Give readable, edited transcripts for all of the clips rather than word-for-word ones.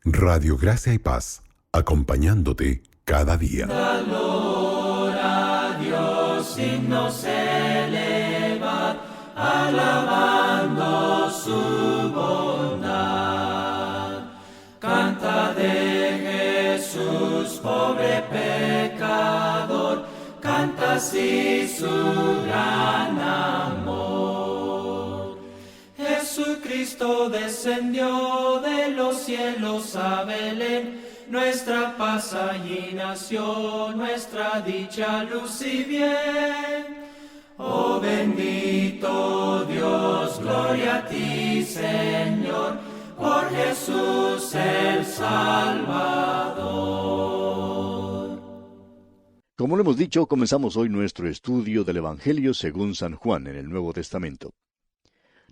Radio Gracia y Paz, acompañándote cada día. Valor a Dios, himnos elevad, alabando su bondad. Canta de Jesús, pobre pecador, canta así su gran amor. Jesucristo descendió de los cielos a Belén, nuestra paz allí nació, nuestra dicha, luz y bien. Oh bendito Dios, gloria a ti, Señor, por Jesús el Salvador. Como lo hemos dicho, comenzamos hoy nuestro estudio del Evangelio según San Juan en el Nuevo Testamento.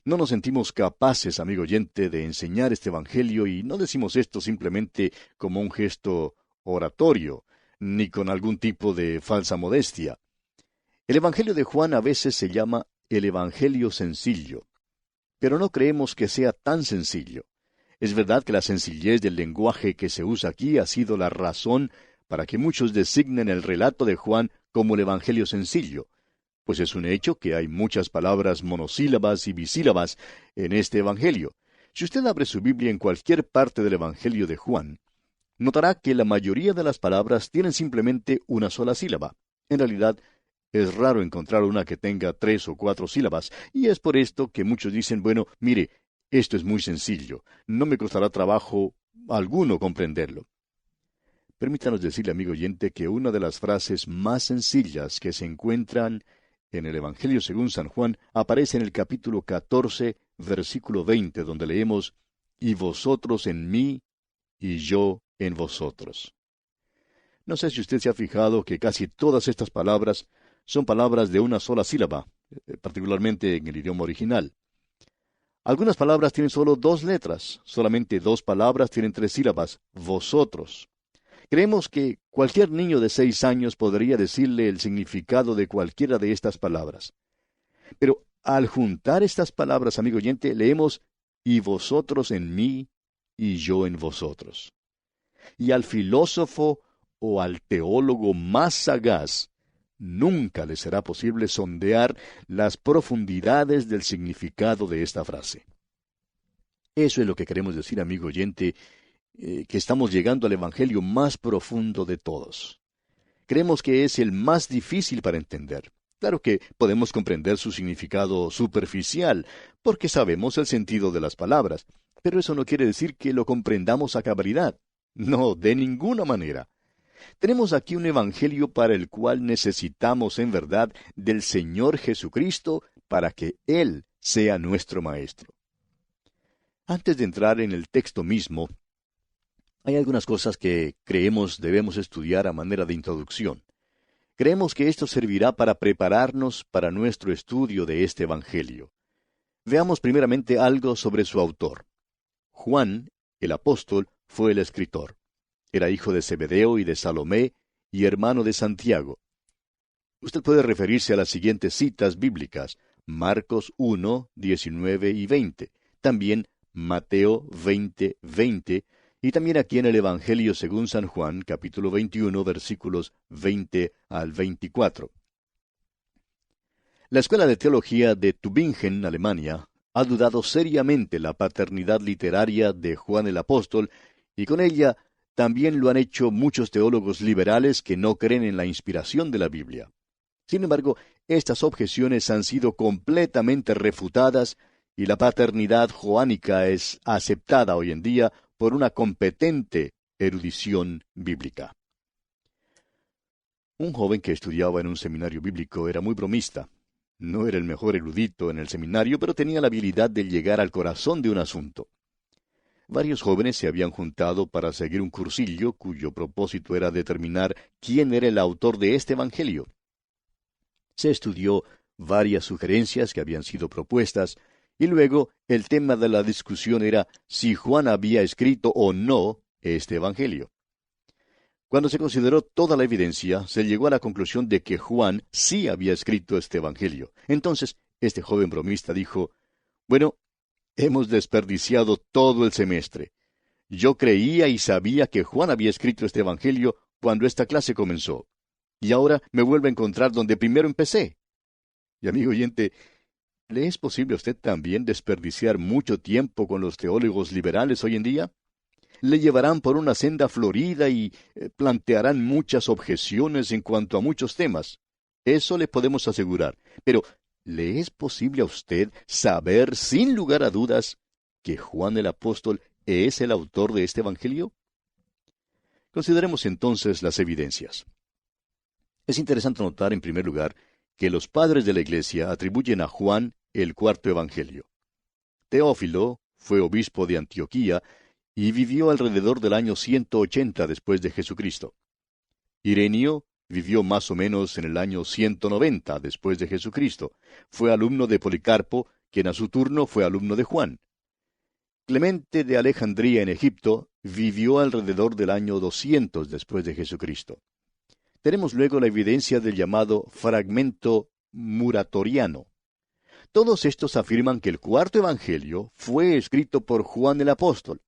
No nos sentimos capaces, amigo oyente, de enseñar este Evangelio, y no decimos esto simplemente como un gesto oratorio, ni con algún tipo de falsa modestia. El Evangelio de Juan a veces se llama el Evangelio sencillo, pero no creemos que sea tan sencillo. Es verdad que la sencillez del lenguaje que se usa aquí ha sido la razón para que muchos designen el relato de Juan como el Evangelio sencillo, pues es un hecho que hay muchas palabras monosílabas y bisílabas en este Evangelio. Si usted abre su Biblia en cualquier parte del Evangelio de Juan, notará que la mayoría de las palabras tienen simplemente una sola sílaba. En realidad, es raro encontrar una que tenga 3 o 4 sílabas, y es por esto que muchos dicen, bueno, mire, esto es muy sencillo, no me costará trabajo alguno comprenderlo. Permítanos decirle, amigo oyente, que una de las frases más sencillas que se encuentran en el Evangelio según San Juan aparece en el capítulo 14, versículo 20, donde leemos, «Y vosotros en mí, y yo en vosotros». No sé si usted se ha fijado que casi todas estas palabras son palabras de una sola sílaba, particularmente en el idioma original. Algunas palabras tienen solo 2 letras, solamente 2 palabras tienen 3 sílabas, vosotros. Creemos que cualquier niño de 6 años podría decirle el significado de cualquiera de estas palabras. Pero al juntar estas palabras, amigo oyente, leemos, «Y vosotros en mí, y yo en vosotros». Y al filósofo o al teólogo más sagaz, nunca le será posible sondear las profundidades del significado de esta frase. Eso es lo que queremos decir, amigo oyente, que estamos llegando al Evangelio más profundo de todos. Creemos que es el más difícil para entender. Claro que podemos comprender su significado superficial, porque sabemos el sentido de las palabras, pero eso no quiere decir que lo comprendamos a cabalidad. No, de ninguna manera. Tenemos aquí un Evangelio para el cual necesitamos en verdad del Señor Jesucristo para que Él sea nuestro Maestro. Antes de entrar en el texto mismo, hay algunas cosas que creemos debemos estudiar a manera de introducción. Creemos que esto servirá para prepararnos para nuestro estudio de este Evangelio. Veamos primeramente algo sobre su autor. Juan, el apóstol, fue el escritor. Era hijo de Zebedeo y de Salomé, y hermano de Santiago. Usted puede referirse a las siguientes citas bíblicas: Marcos 1, 19 y 20, también Mateo 20, 20, y también aquí en el Evangelio según San Juan, capítulo 21, versículos 20 al 24. La Escuela de Teología de Tübingen, Alemania, ha dudado seriamente la paternidad literaria de Juan el Apóstol, y con ella también lo han hecho muchos teólogos liberales que no creen en la inspiración de la Biblia. Sin embargo, estas objeciones han sido completamente refutadas, y la paternidad joánica es aceptada hoy en día por una competente erudición bíblica. Un joven que estudiaba en un seminario bíblico era muy bromista. No era el mejor erudito en el seminario, pero tenía la habilidad de llegar al corazón de un asunto. Varios jóvenes se habían juntado para seguir un cursillo cuyo propósito era determinar quién era el autor de este Evangelio. Se estudió varias sugerencias que habían sido propuestas, y luego el tema de la discusión era si Juan había escrito o no este Evangelio. Cuando se consideró toda la evidencia, se llegó a la conclusión de que Juan sí había escrito este Evangelio. Entonces, este joven bromista dijo, «Bueno, hemos desperdiciado todo el semestre. Yo creía y sabía que Juan había escrito este Evangelio cuando esta clase comenzó. Y ahora me vuelvo a encontrar donde primero empecé. Y amigo oyente, ¿le es posible a usted también desperdiciar mucho tiempo con los teólogos liberales hoy en día? Le llevarán por una senda florida y plantearán muchas objeciones en cuanto a muchos temas. Eso le podemos asegurar. Pero, ¿le es posible a usted saber sin lugar a dudas que Juan el Apóstol es el autor de este Evangelio? Consideremos entonces las evidencias. Es interesante notar, en primer lugar, que los padres de la Iglesia atribuyen a Juan el cuarto Evangelio. Teófilo fue obispo de Antioquía y vivió alrededor del año 180 después de Jesucristo. Ireneo vivió más o menos en el año 190 después de Jesucristo. Fue alumno de Policarpo, quien a su turno fue alumno de Juan. Clemente de Alejandría en Egipto vivió alrededor del año 200 después de Jesucristo. Tenemos luego la evidencia del llamado fragmento muratoriano. Todos estos afirman que el cuarto evangelio fue escrito por Juan el Apóstol.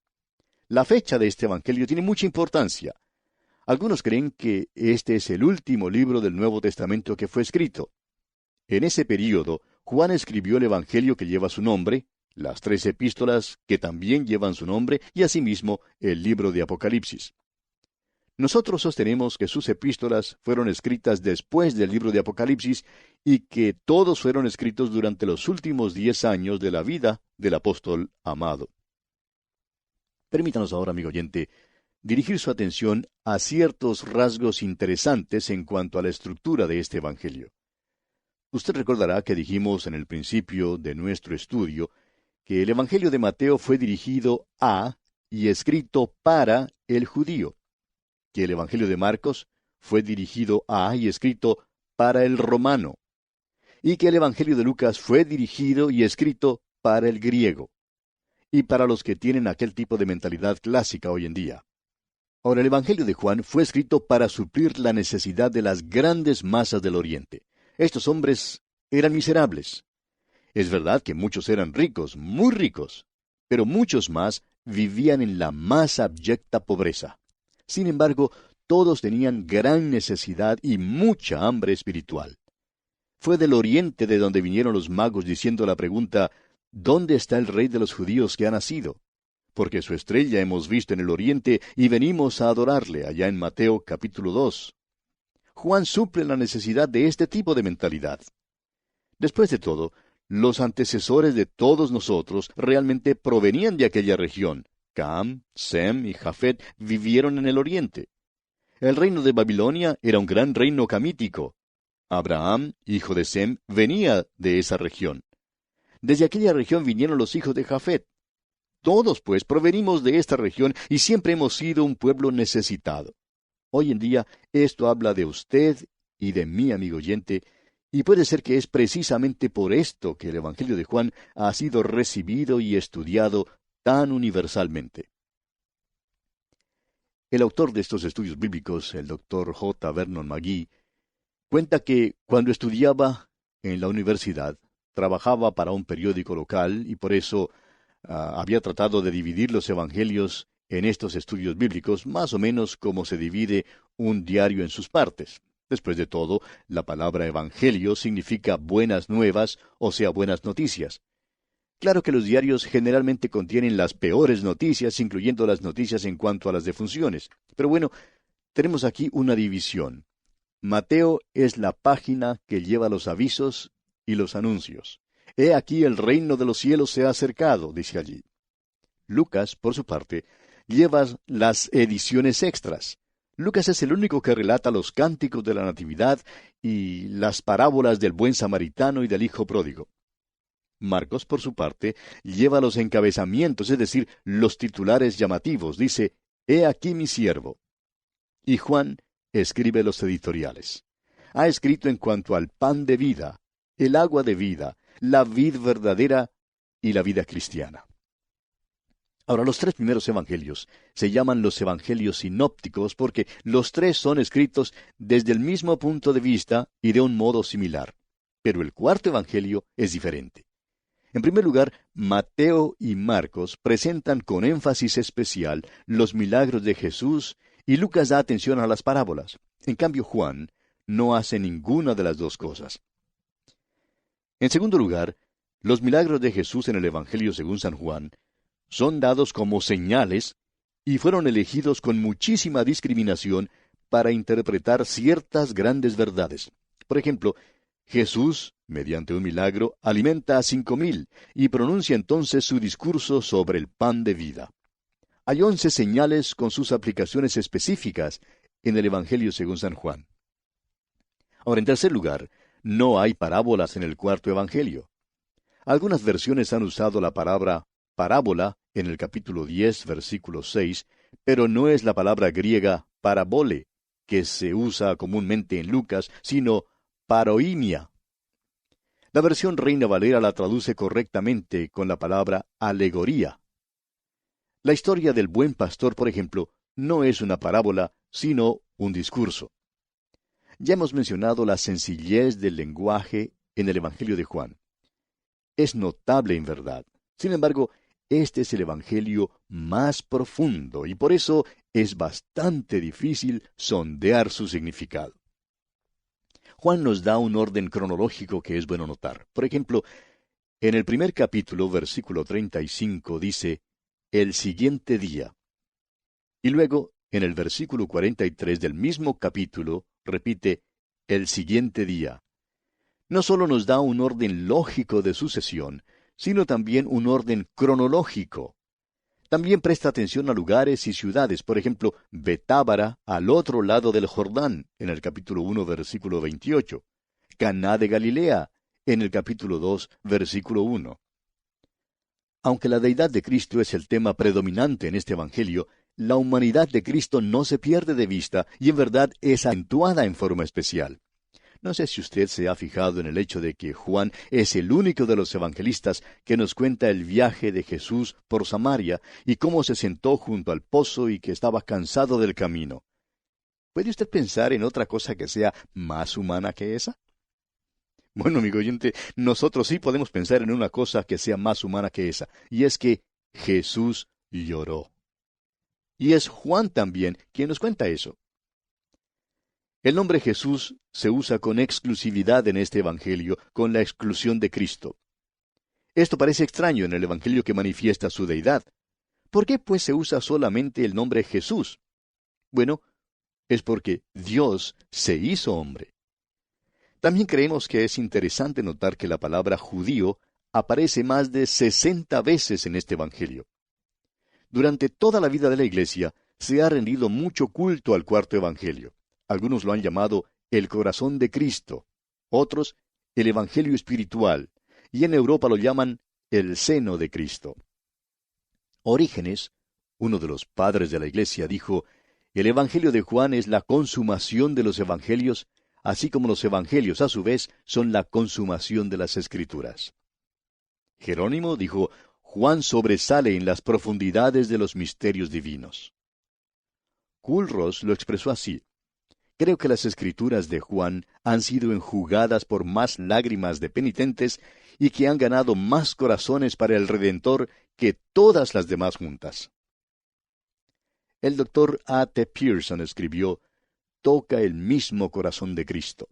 La fecha de este evangelio tiene mucha importancia. Algunos creen que este es el último libro del Nuevo Testamento que fue escrito. En ese período, Juan escribió el evangelio que lleva su nombre, las 3 epístolas que también llevan su nombre y asimismo el libro de Apocalipsis. Nosotros sostenemos que sus epístolas fueron escritas después del libro de Apocalipsis y que todos fueron escritos durante los últimos 10 años de la vida del apóstol amado. Permítanos ahora, amigo oyente, dirigir su atención a ciertos rasgos interesantes en cuanto a la estructura de este evangelio. Usted recordará que dijimos en el principio de nuestro estudio que el evangelio de Mateo fue dirigido a y escrito para el judío, que el evangelio de Marcos fue dirigido a y escrito para el romano, y que el evangelio de Lucas fue dirigido y escrito para el griego, y para los que tienen aquel tipo de mentalidad clásica hoy en día. Ahora, el evangelio de Juan fue escrito para suplir la necesidad de las grandes masas del Oriente. Estos hombres eran miserables. Es verdad que muchos eran ricos, muy ricos, pero muchos más vivían en la más abyecta pobreza. Sin embargo, todos tenían gran necesidad y mucha hambre espiritual. Fue del Oriente de donde vinieron los magos diciendo la pregunta, ¿dónde está el rey de los judíos que ha nacido? Porque su estrella hemos visto en el Oriente y venimos a adorarle, allá en Mateo capítulo 2. Juan suple la necesidad de este tipo de mentalidad. Después de todo, los antecesores de todos nosotros realmente provenían de aquella región. Cam, Sem y Jafet vivieron en el Oriente. El reino de Babilonia era un gran reino camítico. Abraham, hijo de Sem, venía de esa región. Desde aquella región vinieron los hijos de Jafet. Todos, pues, provenimos de esta región y siempre hemos sido un pueblo necesitado. Hoy en día, esto habla de usted y de mí, amigo oyente, y puede ser que es precisamente por esto que el Evangelio de Juan ha sido recibido y estudiado tan universalmente. El autor de estos estudios bíblicos, el Dr. J. Vernon McGee, cuenta que cuando estudiaba en la universidad, trabajaba para un periódico local y por eso había tratado de dividir los evangelios en estos estudios bíblicos, más o menos como se divide un diario en sus partes. Después de todo, la palabra evangelio significa buenas nuevas, o sea, buenas noticias. Claro que los diarios generalmente contienen las peores noticias, incluyendo las noticias en cuanto a las defunciones. Pero bueno, tenemos aquí una división. Mateo es la página que lleva los avisos y los anuncios. He aquí el reino de los cielos se ha acercado, dice allí. Lucas, por su parte, lleva las ediciones extras. Lucas es el único que relata los cánticos de la Natividad y las parábolas del buen samaritano y del hijo pródigo. Marcos, por su parte, lleva los encabezamientos, es decir, los titulares llamativos. Dice, «He aquí mi siervo». Y Juan escribe los editoriales. Ha escrito en cuanto al pan de vida, el agua de vida, la vid verdadera y la vida cristiana. Ahora, los 3 primeros evangelios se llaman los evangelios sinópticos porque los 3 son escritos desde el mismo punto de vista y de un modo similar. Pero el 4º evangelio es diferente. En primer lugar, Mateo y Marcos presentan con énfasis especial los milagros de Jesús y Lucas da atención a las parábolas. En cambio, Juan no hace ninguna de las dos cosas. En segundo lugar, los milagros de Jesús en el Evangelio según San Juan son dados como señales y fueron elegidos con muchísima discriminación para interpretar ciertas grandes verdades. Por ejemplo, Jesús, mediante un milagro, alimenta a 5,000 y pronuncia entonces su discurso sobre el pan de vida. Hay 11 señales con sus aplicaciones específicas en el Evangelio según San Juan. Ahora, en tercer lugar, no hay parábolas en el cuarto Evangelio. Algunas versiones han usado la palabra parábola en el capítulo 10, versículo 6, pero no es la palabra griega parabole, que se usa comúnmente en Lucas, sino paroimia. La versión Reina Valera la traduce correctamente con la palabra alegoría. La historia del buen pastor, por ejemplo, no es una parábola, sino un discurso. Ya hemos mencionado la sencillez del lenguaje en el Evangelio de Juan. Es notable en verdad. Sin embargo, este es el Evangelio más profundo y por eso es bastante difícil sondear su significado. Juan nos da un orden cronológico que es bueno notar. Por ejemplo, en el primer capítulo, versículo 35, dice, el siguiente día. Y luego, en el versículo 43 del mismo capítulo, repite, el siguiente día. No solo nos da un orden lógico de sucesión, sino también un orden cronológico. También presta atención a lugares y ciudades, por ejemplo, Betábara, al otro lado del Jordán, en el capítulo 1, versículo 28. Caná de Galilea, en el capítulo 2, versículo 1. Aunque la deidad de Cristo es el tema predominante en este Evangelio, la humanidad de Cristo no se pierde de vista y en verdad es acentuada en forma especial. No sé si usted se ha fijado en el hecho de que Juan es el único de los evangelistas que nos cuenta el viaje de Jesús por Samaria y cómo se sentó junto al pozo y que estaba cansado del camino. ¿Puede usted pensar en otra cosa que sea más humana que esa? Bueno, amigo oyente, nosotros sí podemos pensar en una cosa que sea más humana que esa, y es que Jesús lloró. Y es Juan también quien nos cuenta eso. El nombre Jesús se usa con exclusividad en este Evangelio, con la exclusión de Cristo. Esto parece extraño en el Evangelio que manifiesta su deidad. ¿Por qué pues se usa solamente el nombre Jesús? Bueno, es porque Dios se hizo hombre. También creemos que es interesante notar que la palabra judío aparece más de 60 veces en este Evangelio. Durante toda la vida de la Iglesia se ha rendido mucho culto al cuarto Evangelio. Algunos lo han llamado el corazón de Cristo, otros el Evangelio espiritual, y en Europa lo llaman el seno de Cristo. Orígenes, uno de los padres de la Iglesia, dijo, el Evangelio de Juan es la consumación de los Evangelios, así como los Evangelios, a su vez, son la consumación de las Escrituras. Jerónimo dijo, Juan sobresale en las profundidades de los misterios divinos. Culross lo expresó así, creo que las Escrituras de Juan han sido enjugadas por más lágrimas de penitentes y que han ganado más corazones para el Redentor que todas las demás juntas. El doctor A. T. Pierson escribió, toca el mismo corazón de Cristo.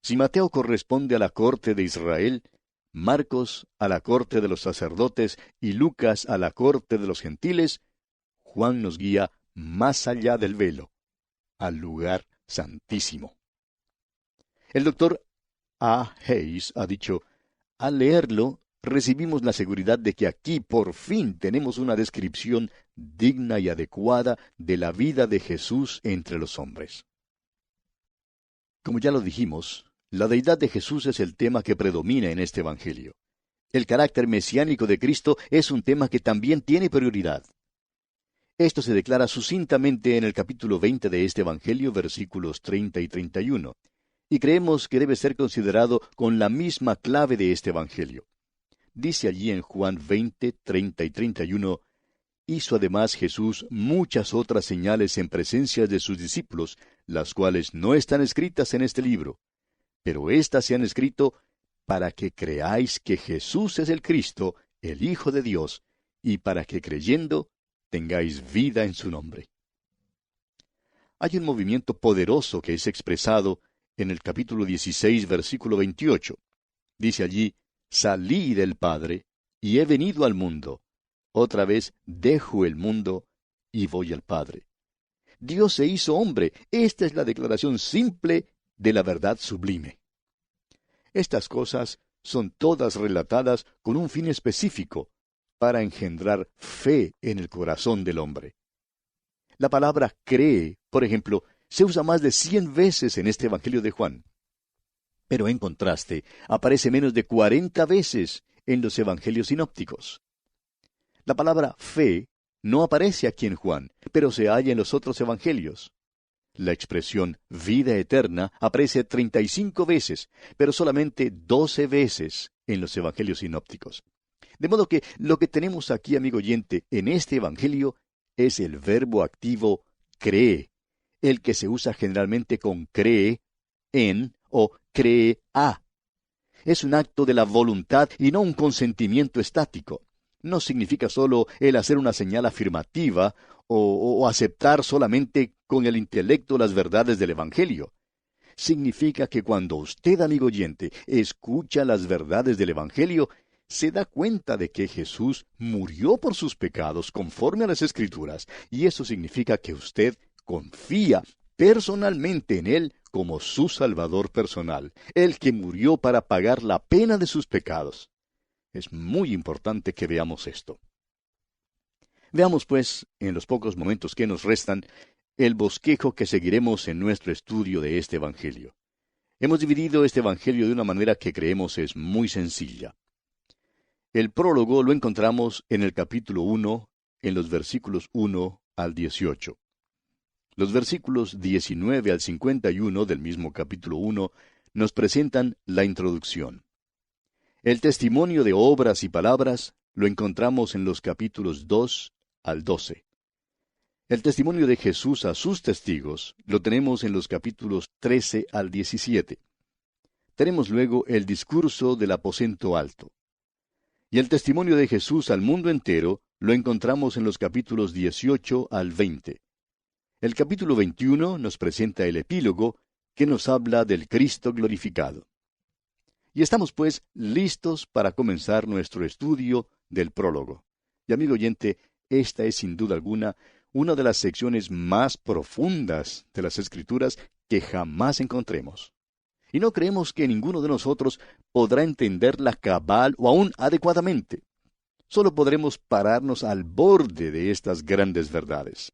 Si Mateo corresponde a la corte de Israel, Marcos a la corte de los sacerdotes y Lucas a la corte de los gentiles, Juan nos guía más allá del velo, al lugar santísimo. El doctor A. Hayes ha dicho, al leerlo, recibimos la seguridad de que aquí por fin tenemos una descripción digna y adecuada de la vida de Jesús entre los hombres. Como ya lo dijimos, la deidad de Jesús es el tema que predomina en este Evangelio. El carácter mesiánico de Cristo es un tema que también tiene prioridad. Esto se declara sucintamente en el capítulo 20 de este Evangelio, versículos 30 y 31, y creemos que debe ser considerado con la misma clave de este Evangelio. Dice allí en Juan 20, 30 y 31, hizo además Jesús muchas otras señales en presencia de sus discípulos, las cuales no están escritas en este libro, pero éstas se han escrito para que creáis que Jesús es el Cristo, el Hijo de Dios, y para que creyendo tengáis vida en su nombre. Hay un movimiento poderoso que es expresado en el capítulo 16, versículo 28. Dice allí, salí del Padre, y he venido al mundo. Otra vez dejo el mundo, y voy al Padre. Dios se hizo hombre. Esta es la declaración simple de la verdad sublime. Estas cosas son todas relatadas con un fin específico, para engendrar fe en el corazón del hombre. La palabra cree, por ejemplo, se usa más de 100 veces en este Evangelio de Juan. Pero en contraste, aparece menos de 40 veces en los Evangelios sinópticos. La palabra fe no aparece aquí en Juan, pero se halla en los otros Evangelios. La expresión vida eterna aparece 35 veces, pero solamente 12 veces en los Evangelios sinópticos. De modo que lo que tenemos aquí, amigo oyente, en este Evangelio es el verbo activo cree, el que se usa generalmente con cree en o cree a. Es un acto de la voluntad y no un consentimiento estático. No significa solo el hacer una señal afirmativa o aceptar solamente con el intelecto las verdades del Evangelio. Significa que cuando usted, amigo oyente, escucha las verdades del Evangelio, se da cuenta de que Jesús murió por sus pecados conforme a las Escrituras, y eso significa que usted confía personalmente en Él como su Salvador personal, el que murió para pagar la pena de sus pecados. Es muy importante que veamos esto. Veamos, pues, en los pocos momentos que nos restan, el bosquejo que seguiremos en nuestro estudio de este Evangelio. Hemos dividido este Evangelio de una manera que creemos es muy sencilla. El prólogo lo encontramos en el capítulo 1, en los versículos 1 al 18. Los versículos 19 al 51 del mismo capítulo 1 nos presentan la introducción. El testimonio de obras y palabras lo encontramos en los capítulos 2 al 12. El testimonio de Jesús a sus testigos lo tenemos en los capítulos 13 al 17. Tenemos luego el discurso del aposento alto. Y el testimonio de Jesús al mundo entero lo encontramos en los capítulos 18 al 20. El capítulo 21 nos presenta el epílogo que nos habla del Cristo glorificado. Y estamos pues listos para comenzar nuestro estudio del prólogo. Y amigo oyente, esta es sin duda alguna una de las secciones más profundas de las Escrituras que jamás encontremos. Y no creemos que ninguno de nosotros podrá entenderla cabal o aún adecuadamente. Solo podremos pararnos al borde de estas grandes verdades.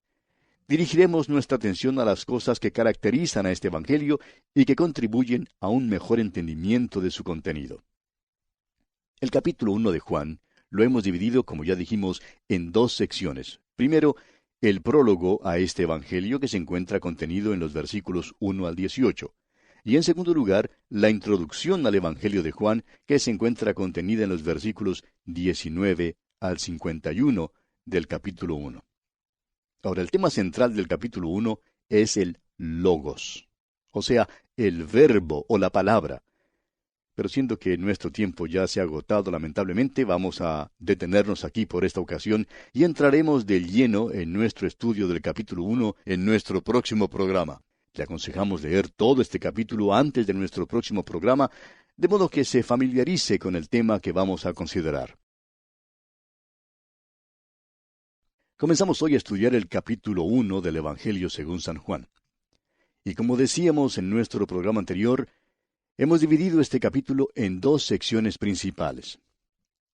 Dirigiremos nuestra atención a las cosas que caracterizan a este Evangelio y que contribuyen a un mejor entendimiento de su contenido. El capítulo 1 de Juan lo hemos dividido, como ya dijimos, en dos secciones. Primero, el prólogo a este Evangelio que se encuentra contenido en los versículos 1 al 18. Y en segundo lugar, la introducción al Evangelio de Juan, que se encuentra contenida en los versículos 19 al 51 del capítulo 1. Ahora, el tema central del capítulo 1 es el logos, o sea, el verbo o la palabra. Pero siendo que nuestro tiempo ya se ha agotado lamentablemente, vamos a detenernos aquí por esta ocasión y entraremos de lleno en nuestro estudio del capítulo 1 en nuestro próximo programa. Le aconsejamos leer todo este capítulo antes de nuestro próximo programa, de modo que se familiarice con el tema que vamos a considerar. Comenzamos hoy a estudiar el capítulo 1 del Evangelio según San Juan. Y como decíamos en nuestro programa anterior, hemos dividido este capítulo en dos secciones principales.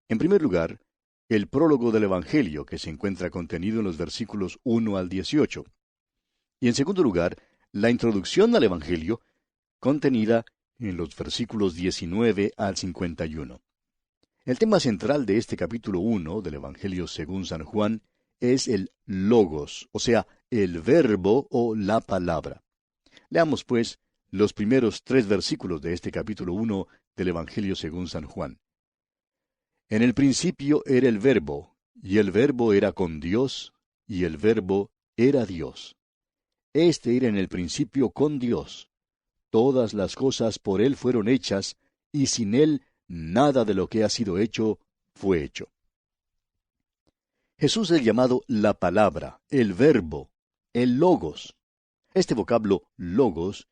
En primer lugar, el prólogo del Evangelio, que se encuentra contenido en los versículos 1 al 18. Y en segundo lugar, la introducción al Evangelio, contenida en los versículos 19 al 51. El tema central de este capítulo 1 del Evangelio según San Juan es el logos, o sea, el verbo o la palabra. Leamos, pues, los primeros 3 versículos de este capítulo 1 del Evangelio según San Juan. En el principio era el Verbo, y el Verbo era con Dios, y el Verbo era Dios. Este era en el principio con Dios. Todas las cosas por Él fueron hechas, y sin Él nada de lo que ha sido hecho fue hecho. Jesús es llamado la palabra, el verbo, el logos. Este vocablo logos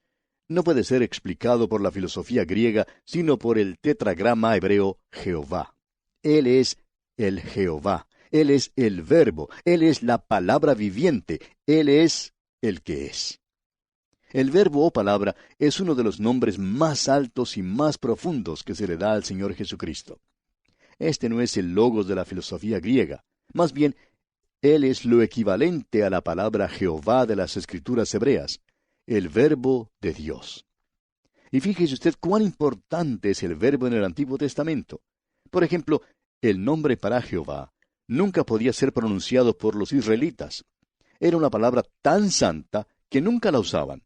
no puede ser explicado por la filosofía griega, sino por el tetragrama hebreo Jehová. Él es el Jehová, Él es el verbo, Él es la palabra viviente, Él es el que es. El verbo o palabra es uno de los nombres más altos y más profundos que se le da al Señor Jesucristo. Este no es el logos de la filosofía griega. Más bien, Él es lo equivalente a la palabra Jehová de las Escrituras hebreas, el verbo de Dios. Y fíjese usted cuán importante es el verbo en el Antiguo Testamento. Por ejemplo, el nombre para Jehová nunca podía ser pronunciado por los israelitas. Era una palabra tan santa que nunca la usaban.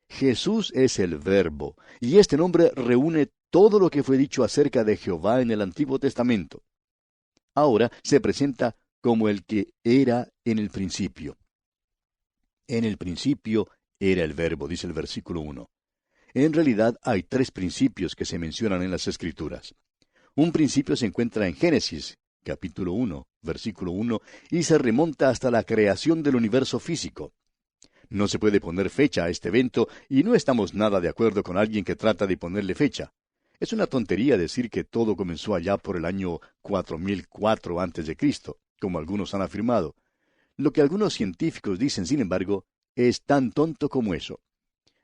Jesús es el verbo, y este nombre reúne todo lo que fue dicho acerca de Jehová en el Antiguo Testamento. Ahora se presenta como el que era en el principio. En el principio era el verbo, dice el versículo 1. En realidad hay 3 principios que se mencionan en las Escrituras. Un principio se encuentra en Génesis, capítulo 1, versículo 1, y se remonta hasta la creación del universo físico. No se puede poner fecha a este evento, y no estamos nada de acuerdo con alguien que trata de ponerle fecha. Es una tontería decir que todo comenzó allá por el año 4004 a.C., como algunos han afirmado. Lo que algunos científicos dicen, sin embargo, es tan tonto como eso.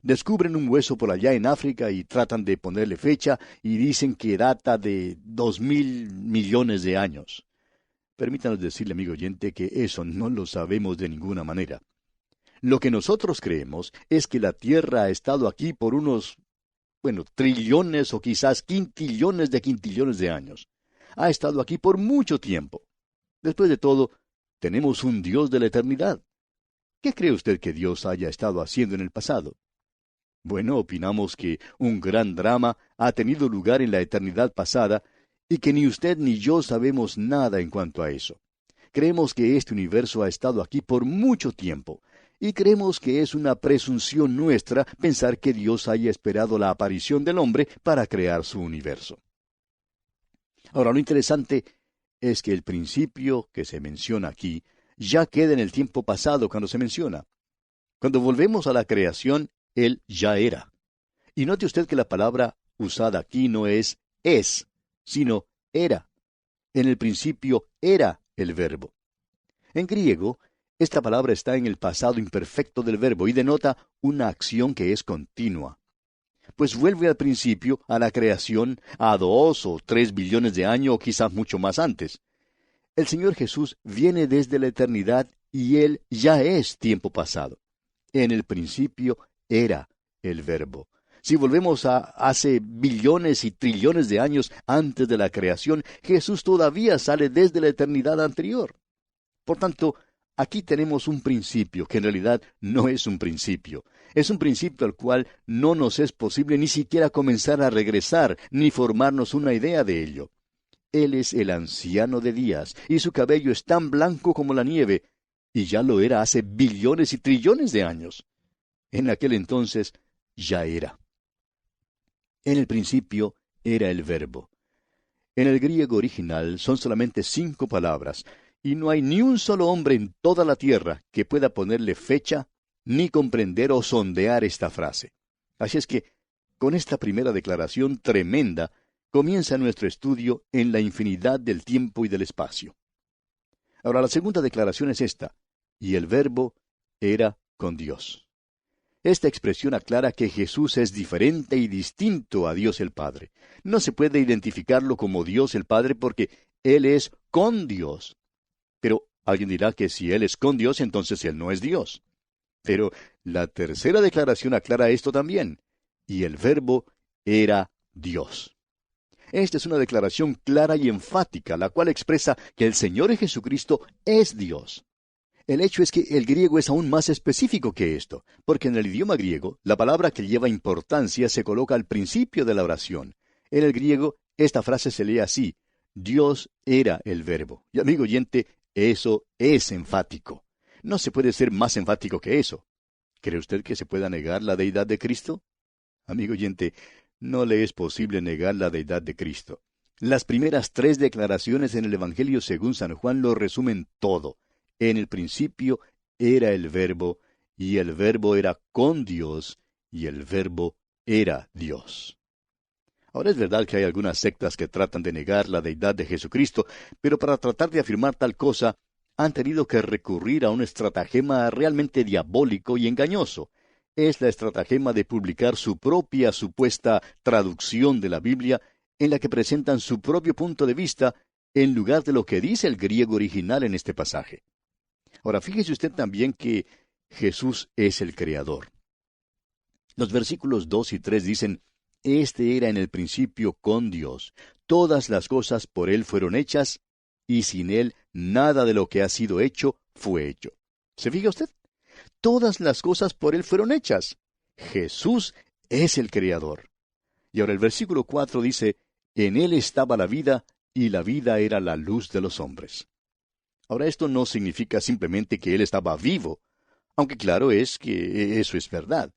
Descubren un hueso por allá en África y tratan de ponerle fecha y dicen que data de 2.000 millones de años. Permítanos decirle, amigo oyente, que eso no lo sabemos de ninguna manera. Lo que nosotros creemos es que la Tierra ha estado aquí por unos, trillones o quizás quintillones de años. Ha estado aquí por mucho tiempo. Después de todo, tenemos un Dios de la eternidad. ¿Qué cree usted que Dios haya estado haciendo en el pasado? Bueno, opinamos que un gran drama ha tenido lugar en la eternidad pasada y que ni usted ni yo sabemos nada en cuanto a eso. Creemos que este universo ha estado aquí por mucho tiempo, y creemos que es una presunción nuestra pensar que Dios haya esperado la aparición del hombre para crear su universo. Ahora, lo interesante es que el principio que se menciona aquí ya queda en el tiempo pasado cuando se menciona. Cuando volvemos a la creación, Él ya era. Y note usted que la palabra usada aquí no es, sino era. En el principio era el verbo. En griego, esta palabra está en el pasado imperfecto del verbo y denota una acción que es continua. Pues vuelve al principio, a la creación, a 2 o 3 billones de años o quizás mucho más antes. El Señor Jesús viene desde la eternidad y Él ya es tiempo pasado. En el principio era el verbo. Si volvemos a hace billones y trillones de años antes de la creación, Jesús todavía sale desde la eternidad anterior. Por tanto, aquí tenemos un principio que en realidad no es un principio. Es un principio al cual no nos es posible ni siquiera comenzar a regresar, ni formarnos una idea de ello. Él es el anciano de días, y su cabello es tan blanco como la nieve, y ya lo era hace billones y trillones de años. En aquel entonces ya era. En el principio era el verbo. En el griego original son solamente 5 palabras, y no hay ni un solo hombre en toda la tierra que pueda ponerle fecha, ni comprender o sondear esta frase. Así es que, con esta primera declaración tremenda, comienza nuestro estudio en la infinidad del tiempo y del espacio. Ahora, la segunda declaración es esta: y el verbo era con Dios. Esta expresión aclara que Jesús es diferente y distinto a Dios el Padre. No se puede identificarlo como Dios el Padre porque Él es con Dios. Pero alguien dirá que si Él es con Dios, entonces Él no es Dios. Pero la tercera declaración aclara esto también: y el verbo era Dios. Esta es una declaración clara y enfática, la cual expresa que el Señor Jesucristo es Dios. El hecho es que el griego es aún más específico que esto, porque en el idioma griego, la palabra que lleva importancia se coloca al principio de la oración. En el griego, esta frase se lee así: Dios era el verbo. Y amigo oyente, eso es enfático. No se puede ser más enfático que eso. ¿Cree usted que se pueda negar la deidad de Cristo? Amigo oyente, no le es posible negar la deidad de Cristo. Las primeras 3 declaraciones en el Evangelio según San Juan lo resumen todo. En el principio era el Verbo, y el Verbo era con Dios, y el Verbo era Dios. Ahora es verdad que hay algunas sectas que tratan de negar la deidad de Jesucristo, pero para tratar de afirmar tal cosa, han tenido que recurrir a un estratagema realmente diabólico y engañoso. Es la estratagema de publicar su propia supuesta traducción de la Biblia, en la que presentan su propio punto de vista en lugar de lo que dice el griego original en este pasaje. Ahora, fíjese usted también que Jesús es el Creador. Los versículos 2 y 3 dicen, «Este era en el principio con Dios. Todas las cosas por Él fueron hechas, y sin Él nada de lo que ha sido hecho fue hecho». ¿Se fija usted? Todas las cosas por Él fueron hechas. Jesús es el Creador. Y ahora el versículo 4 dice, «En Él estaba la vida, y la vida era la luz de los hombres». Ahora esto no significa simplemente que Él estaba vivo, aunque claro es que eso es verdad.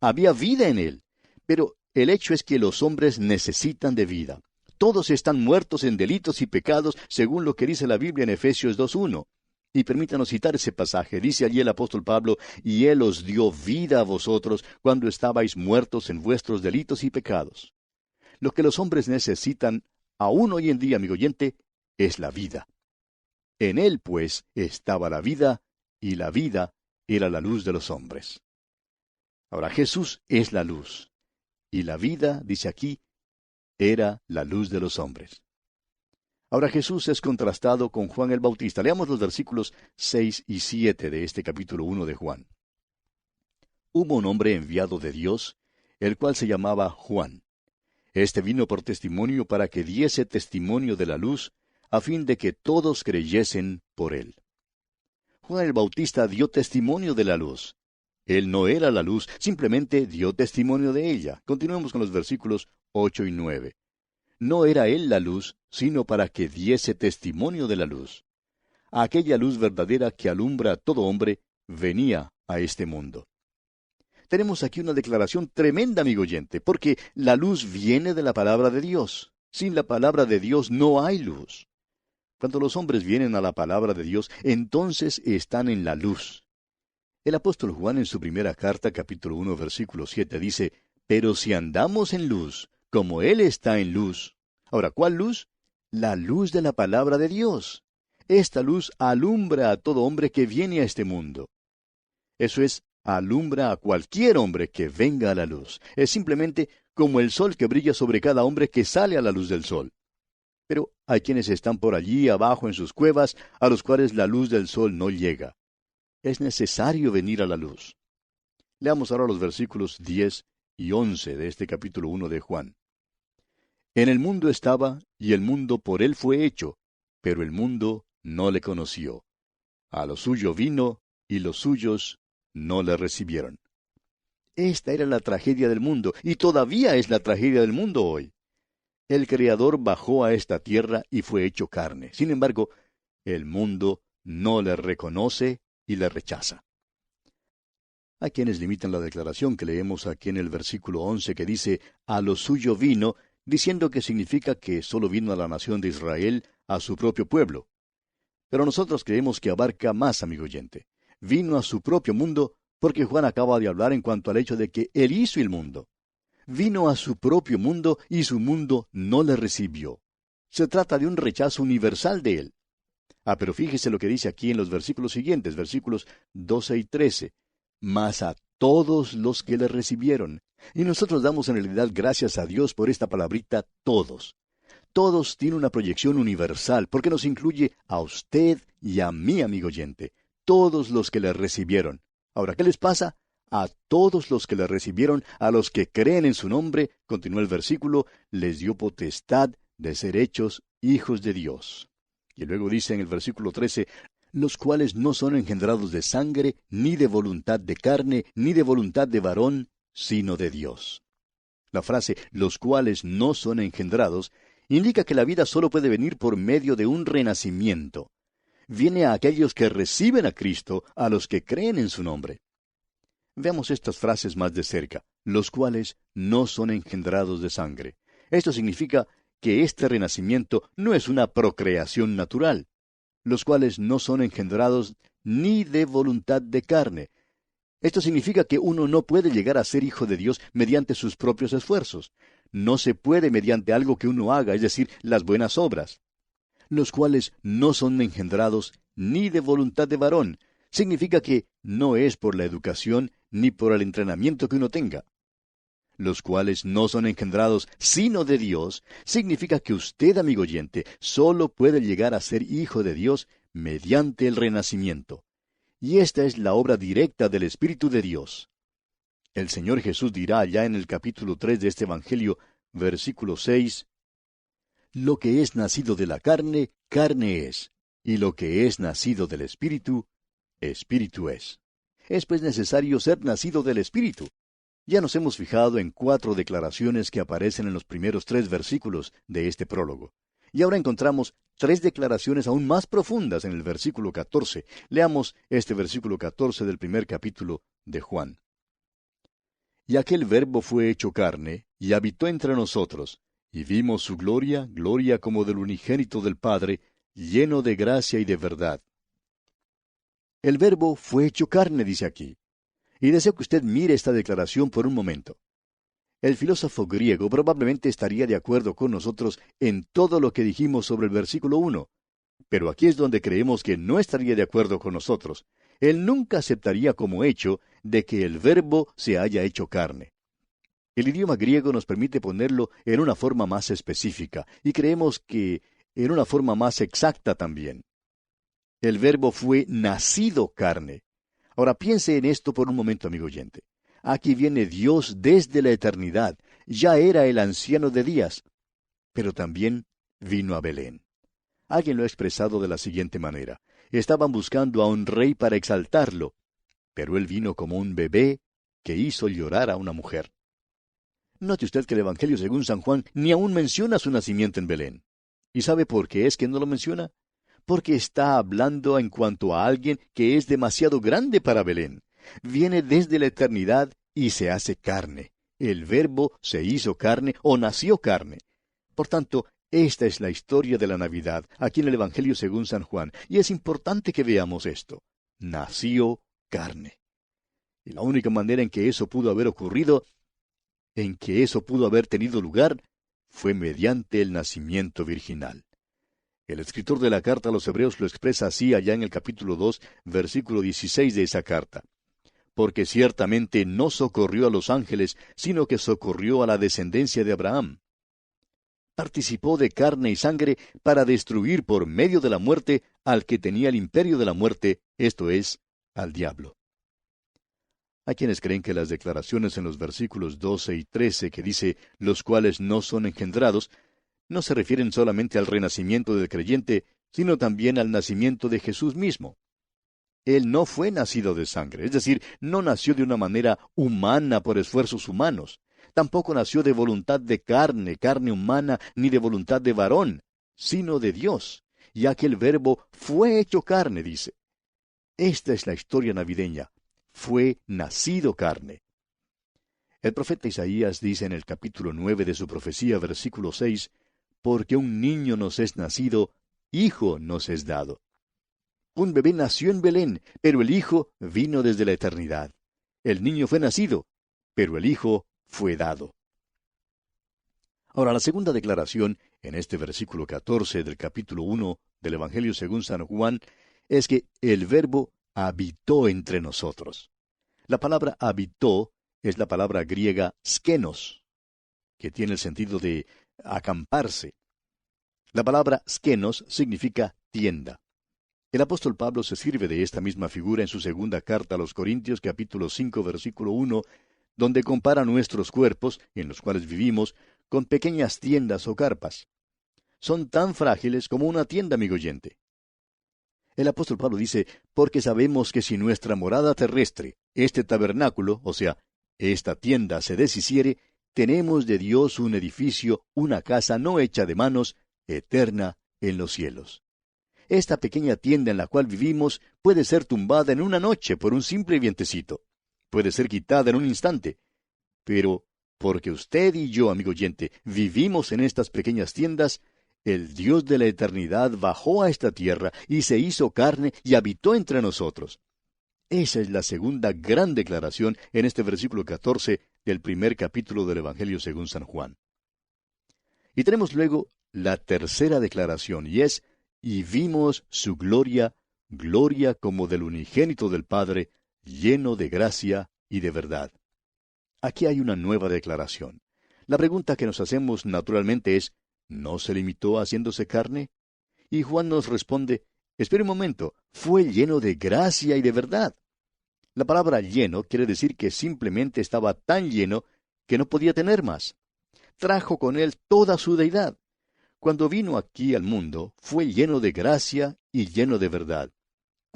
Había vida en Él, pero el hecho es que los hombres necesitan de vida. Todos están muertos en delitos y pecados, según lo que dice la Biblia en Efesios 2:1. Y permítanos citar ese pasaje. Dice allí el apóstol Pablo, «Y Él os dio vida a vosotros cuando estabais muertos en vuestros delitos y pecados». Lo que los hombres necesitan, aún hoy en día, amigo oyente, es la vida. En Él, pues, estaba la vida, y la vida era la luz de los hombres. Ahora Jesús es la luz, y la vida, dice aquí, era la luz de los hombres. Ahora Jesús es contrastado con Juan el Bautista. Leamos los versículos 6 y 7 de este capítulo 1 de Juan. Hubo un hombre enviado de Dios, el cual se llamaba Juan. Este vino por testimonio para que diese testimonio de la luz, a fin de que todos creyesen por él. Juan el Bautista dio testimonio de la luz. Él no era la luz, simplemente dio testimonio de ella. Continuemos con los versículos 8 y 9. No era él la luz, sino para que diese testimonio de la luz. Aquella luz verdadera que alumbra a todo hombre, venía a este mundo. Tenemos aquí una declaración tremenda, amigo oyente, porque la luz viene de la palabra de Dios. Sin la palabra de Dios no hay luz. Cuando los hombres vienen a la palabra de Dios, entonces están en la luz. El apóstol Juan en su primera carta, capítulo 1, versículo 7, dice, «Pero si andamos en luz, como Él está en luz». Ahora, ¿cuál luz? La luz de la palabra de Dios. Esta luz alumbra a todo hombre que viene a este mundo. Eso es, alumbra a cualquier hombre que venga a la luz. Es simplemente como el sol que brilla sobre cada hombre que sale a la luz del sol. Pero hay quienes están por allí abajo en sus cuevas, a los cuales la luz del sol no llega. Es necesario venir a la luz. Leamos ahora los versículos 10 y 11 de este capítulo 1 de Juan. En el mundo estaba, y el mundo por él fue hecho, pero el mundo no le conoció. A lo suyo vino, y los suyos no le recibieron. Esta era la tragedia del mundo, y todavía es la tragedia del mundo hoy. El Creador bajó a esta tierra y fue hecho carne. Sin embargo, el mundo no le reconoce y le rechaza. Hay quienes limitan la declaración que leemos aquí en el versículo 11 que dice, «A lo suyo vino», diciendo que significa que solo vino a la nación de Israel, a su propio pueblo. Pero nosotros creemos que abarca más, amigo oyente. Vino a su propio mundo, porque Juan acaba de hablar en cuanto al hecho de que Él hizo el mundo. Vino a su propio mundo y su mundo no le recibió. Se trata de un rechazo universal de Él. Pero fíjese lo que dice aquí en los versículos siguientes, versículos 12 y 13. Mas a todos los que le recibieron. Y nosotros damos en realidad gracias a Dios por esta palabrita todos. Todos tiene una proyección universal, porque nos incluye a usted y a mí, amigo oyente. Todos los que le recibieron. Ahora, ¿qué les pasa? A todos los que le recibieron, a los que creen en su nombre, continúa el versículo, les dio potestad de ser hechos hijos de Dios. Y luego dice en el versículo 13, los cuales no son engendrados de sangre, ni de voluntad de carne, ni de voluntad de varón, sino de Dios. La frase, los cuales no son engendrados, indica que la vida solo puede venir por medio de un renacimiento. Viene a aquellos que reciben a Cristo, a los que creen en su nombre. Veamos estas frases más de cerca. los cuales no son engendrados de sangre. Esto significa que este renacimiento no es una procreación natural, los cuales no son engendrados ni de voluntad de carne. Esto significa que uno no puede llegar a ser hijo de Dios mediante sus propios esfuerzos. No se puede mediante algo que uno haga, es decir, las buenas obras. Los cuales no son engendrados ni de voluntad de varón. Significa que no es por la educación ni por el entrenamiento que uno tenga. Los cuales no son engendrados sino de Dios, significa que usted, amigo oyente, solo puede llegar a ser hijo de Dios mediante el renacimiento. Y esta es la obra directa del Espíritu de Dios. El Señor Jesús dirá allá en el capítulo 3 de este Evangelio, versículo 6, «Lo que es nacido de la carne, carne es, y lo que es nacido del Espíritu, Espíritu es». Es pues necesario ser nacido del Espíritu. Ya nos hemos fijado en 4 declaraciones que aparecen en los primeros 3 versículos de este prólogo. Y ahora encontramos 3 declaraciones aún más profundas en el versículo 14. Leamos este versículo 14 del primer capítulo de Juan. «Y aquel Verbo fue hecho carne, y habitó entre nosotros, y vimos su gloria, gloria como del unigénito del Padre, lleno de gracia y de verdad». El Verbo fue hecho carne, dice aquí. Y deseo que usted mire esta declaración por un momento. El filósofo griego probablemente estaría de acuerdo con nosotros en todo lo que dijimos sobre el versículo 1. Pero aquí es donde creemos que no estaría de acuerdo con nosotros. Él nunca aceptaría como hecho de que el Verbo se haya hecho carne. El idioma griego nos permite ponerlo en una forma más específica, y creemos que en una forma más exacta también. El Verbo fue nacido carne. Ahora piense en esto por un momento, amigo oyente. Aquí viene Dios desde la eternidad. Ya era el anciano de días, pero también vino a Belén. Alguien lo ha expresado de la siguiente manera. Estaban buscando a un rey para exaltarlo, pero él vino como un bebé que hizo llorar a una mujer. Note usted que el Evangelio según San Juan ni aún menciona su nacimiento en Belén. ¿Y sabe por qué es que no lo menciona? Porque está hablando en cuanto a alguien que es demasiado grande para Belén. Viene desde la eternidad y se hace carne. El Verbo se hizo carne o nació carne. Por tanto, esta es la historia de la Navidad, aquí en el Evangelio según San Juan, y es importante que veamos esto. Nació carne. Y la única manera en que eso pudo haber ocurrido, en que eso pudo haber tenido lugar, fue mediante el nacimiento virginal. El escritor de la carta a los Hebreos lo expresa así allá en el capítulo 2, versículo 16 de esa carta. Porque ciertamente no socorrió a los ángeles, sino que socorrió a la descendencia de Abraham. Participó de carne y sangre para destruir por medio de la muerte al que tenía el imperio de la muerte, esto es, al diablo. Hay quienes creen que las declaraciones en los versículos 12 y 13 que dice, los cuales no son engendrados, no se refieren solamente al renacimiento del creyente, sino también al nacimiento de Jesús mismo. Él no fue nacido de sangre, es decir, no nació de una manera humana por esfuerzos humanos. Tampoco nació de voluntad de carne, carne humana, ni de voluntad de varón, sino de Dios, ya que el Verbo fue hecho carne, dice. Esta es la historia navideña. Fue nacido carne. El profeta Isaías dice en el capítulo 9 de su profecía, versículo 6, porque un niño nos es nacido, hijo nos es dado. Un bebé nació en Belén, pero el hijo vino desde la eternidad. El niño fue nacido, pero el hijo fue dado. Ahora, la segunda declaración, en este versículo 14 del capítulo 1 del Evangelio según San Juan, es que el Verbo habitó entre nosotros. La palabra habitó es la palabra griega skenos, que tiene el sentido de acamparse. La palabra skenos significa tienda. El apóstol Pablo se sirve de esta misma figura en su segunda carta a los Corintios, capítulo 5, versículo 1, donde compara nuestros cuerpos, en los cuales vivimos, con pequeñas tiendas o carpas. Son tan frágiles como una tienda, amigo oyente. El apóstol Pablo dice, porque sabemos que si nuestra morada terrestre, este tabernáculo, o sea, esta tienda se deshiciere, tenemos de Dios un edificio, una casa no hecha de manos, eterna en los cielos. Esta pequeña tienda en la cual vivimos puede ser tumbada en una noche por un simple vientecito. Puede ser quitada en un instante. Pero porque usted y yo, amigo oyente, vivimos en estas pequeñas tiendas, el Dios de la eternidad bajó a esta tierra y se hizo carne y habitó entre nosotros. Esa es la segunda gran declaración en este versículo 14 del primer capítulo del Evangelio según San Juan. Y tenemos luego la tercera declaración, y es, y vimos su gloria, gloria como del unigénito del Padre, lleno de gracia y de verdad. Aquí hay una nueva declaración. La pregunta que nos hacemos naturalmente es, ¿no se limitó haciéndose carne? Y Juan nos responde, espere un momento, fue lleno de gracia y de verdad. La palabra lleno quiere decir que simplemente estaba tan lleno que no podía tener más. Trajo con él toda su deidad. Cuando vino aquí al mundo, fue lleno de gracia y lleno de verdad.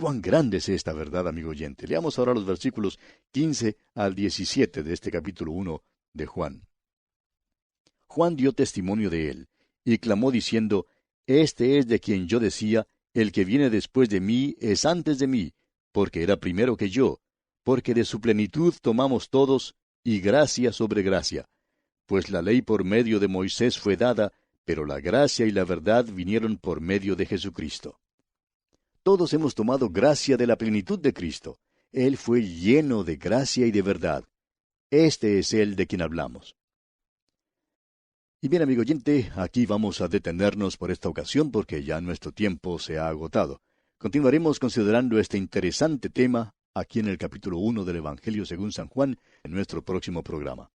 ¡Cuán grande es esta verdad, amigo oyente! Leamos ahora los versículos 15 al 17 de este capítulo 1 de Juan. Juan dio testimonio de él, y clamó diciendo, Este es de quien yo decía, el que viene después de mí es antes de mí, porque era primero que yo, porque de su plenitud tomamos todos, y gracia sobre gracia. Pues la ley por medio de Moisés fue dada, pero la gracia y la verdad vinieron por medio de Jesucristo. Todos hemos tomado gracia de la plenitud de Cristo. Él fue lleno de gracia y de verdad. Este es Él de quien hablamos. Y bien, amigo oyente, aquí vamos a detenernos por esta ocasión porque ya nuestro tiempo se ha agotado. Continuaremos considerando este interesante tema aquí en el capítulo 1 del Evangelio según San Juan en nuestro próximo programa.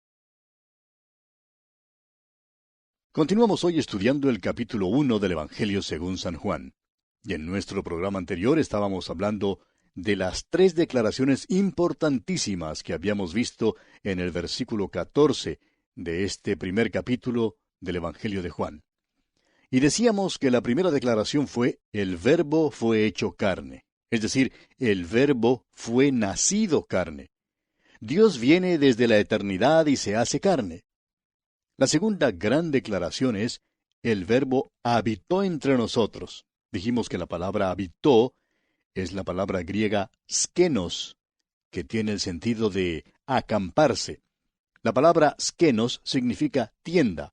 Continuamos hoy estudiando el capítulo 1 del Evangelio según San Juan. Y en nuestro programa anterior estábamos hablando de las 3 declaraciones importantísimas que habíamos visto en el versículo 14 de este primer capítulo del Evangelio de Juan. Y decíamos que la primera declaración fue, el Verbo fue hecho carne. Es decir, el Verbo fue nacido carne. Dios viene desde la eternidad y se hace carne. La segunda gran declaración es, el Verbo habitó entre nosotros. Dijimos que la palabra habitó es la palabra griega skenos, que tiene el sentido de acamparse. La palabra skenos significa tienda.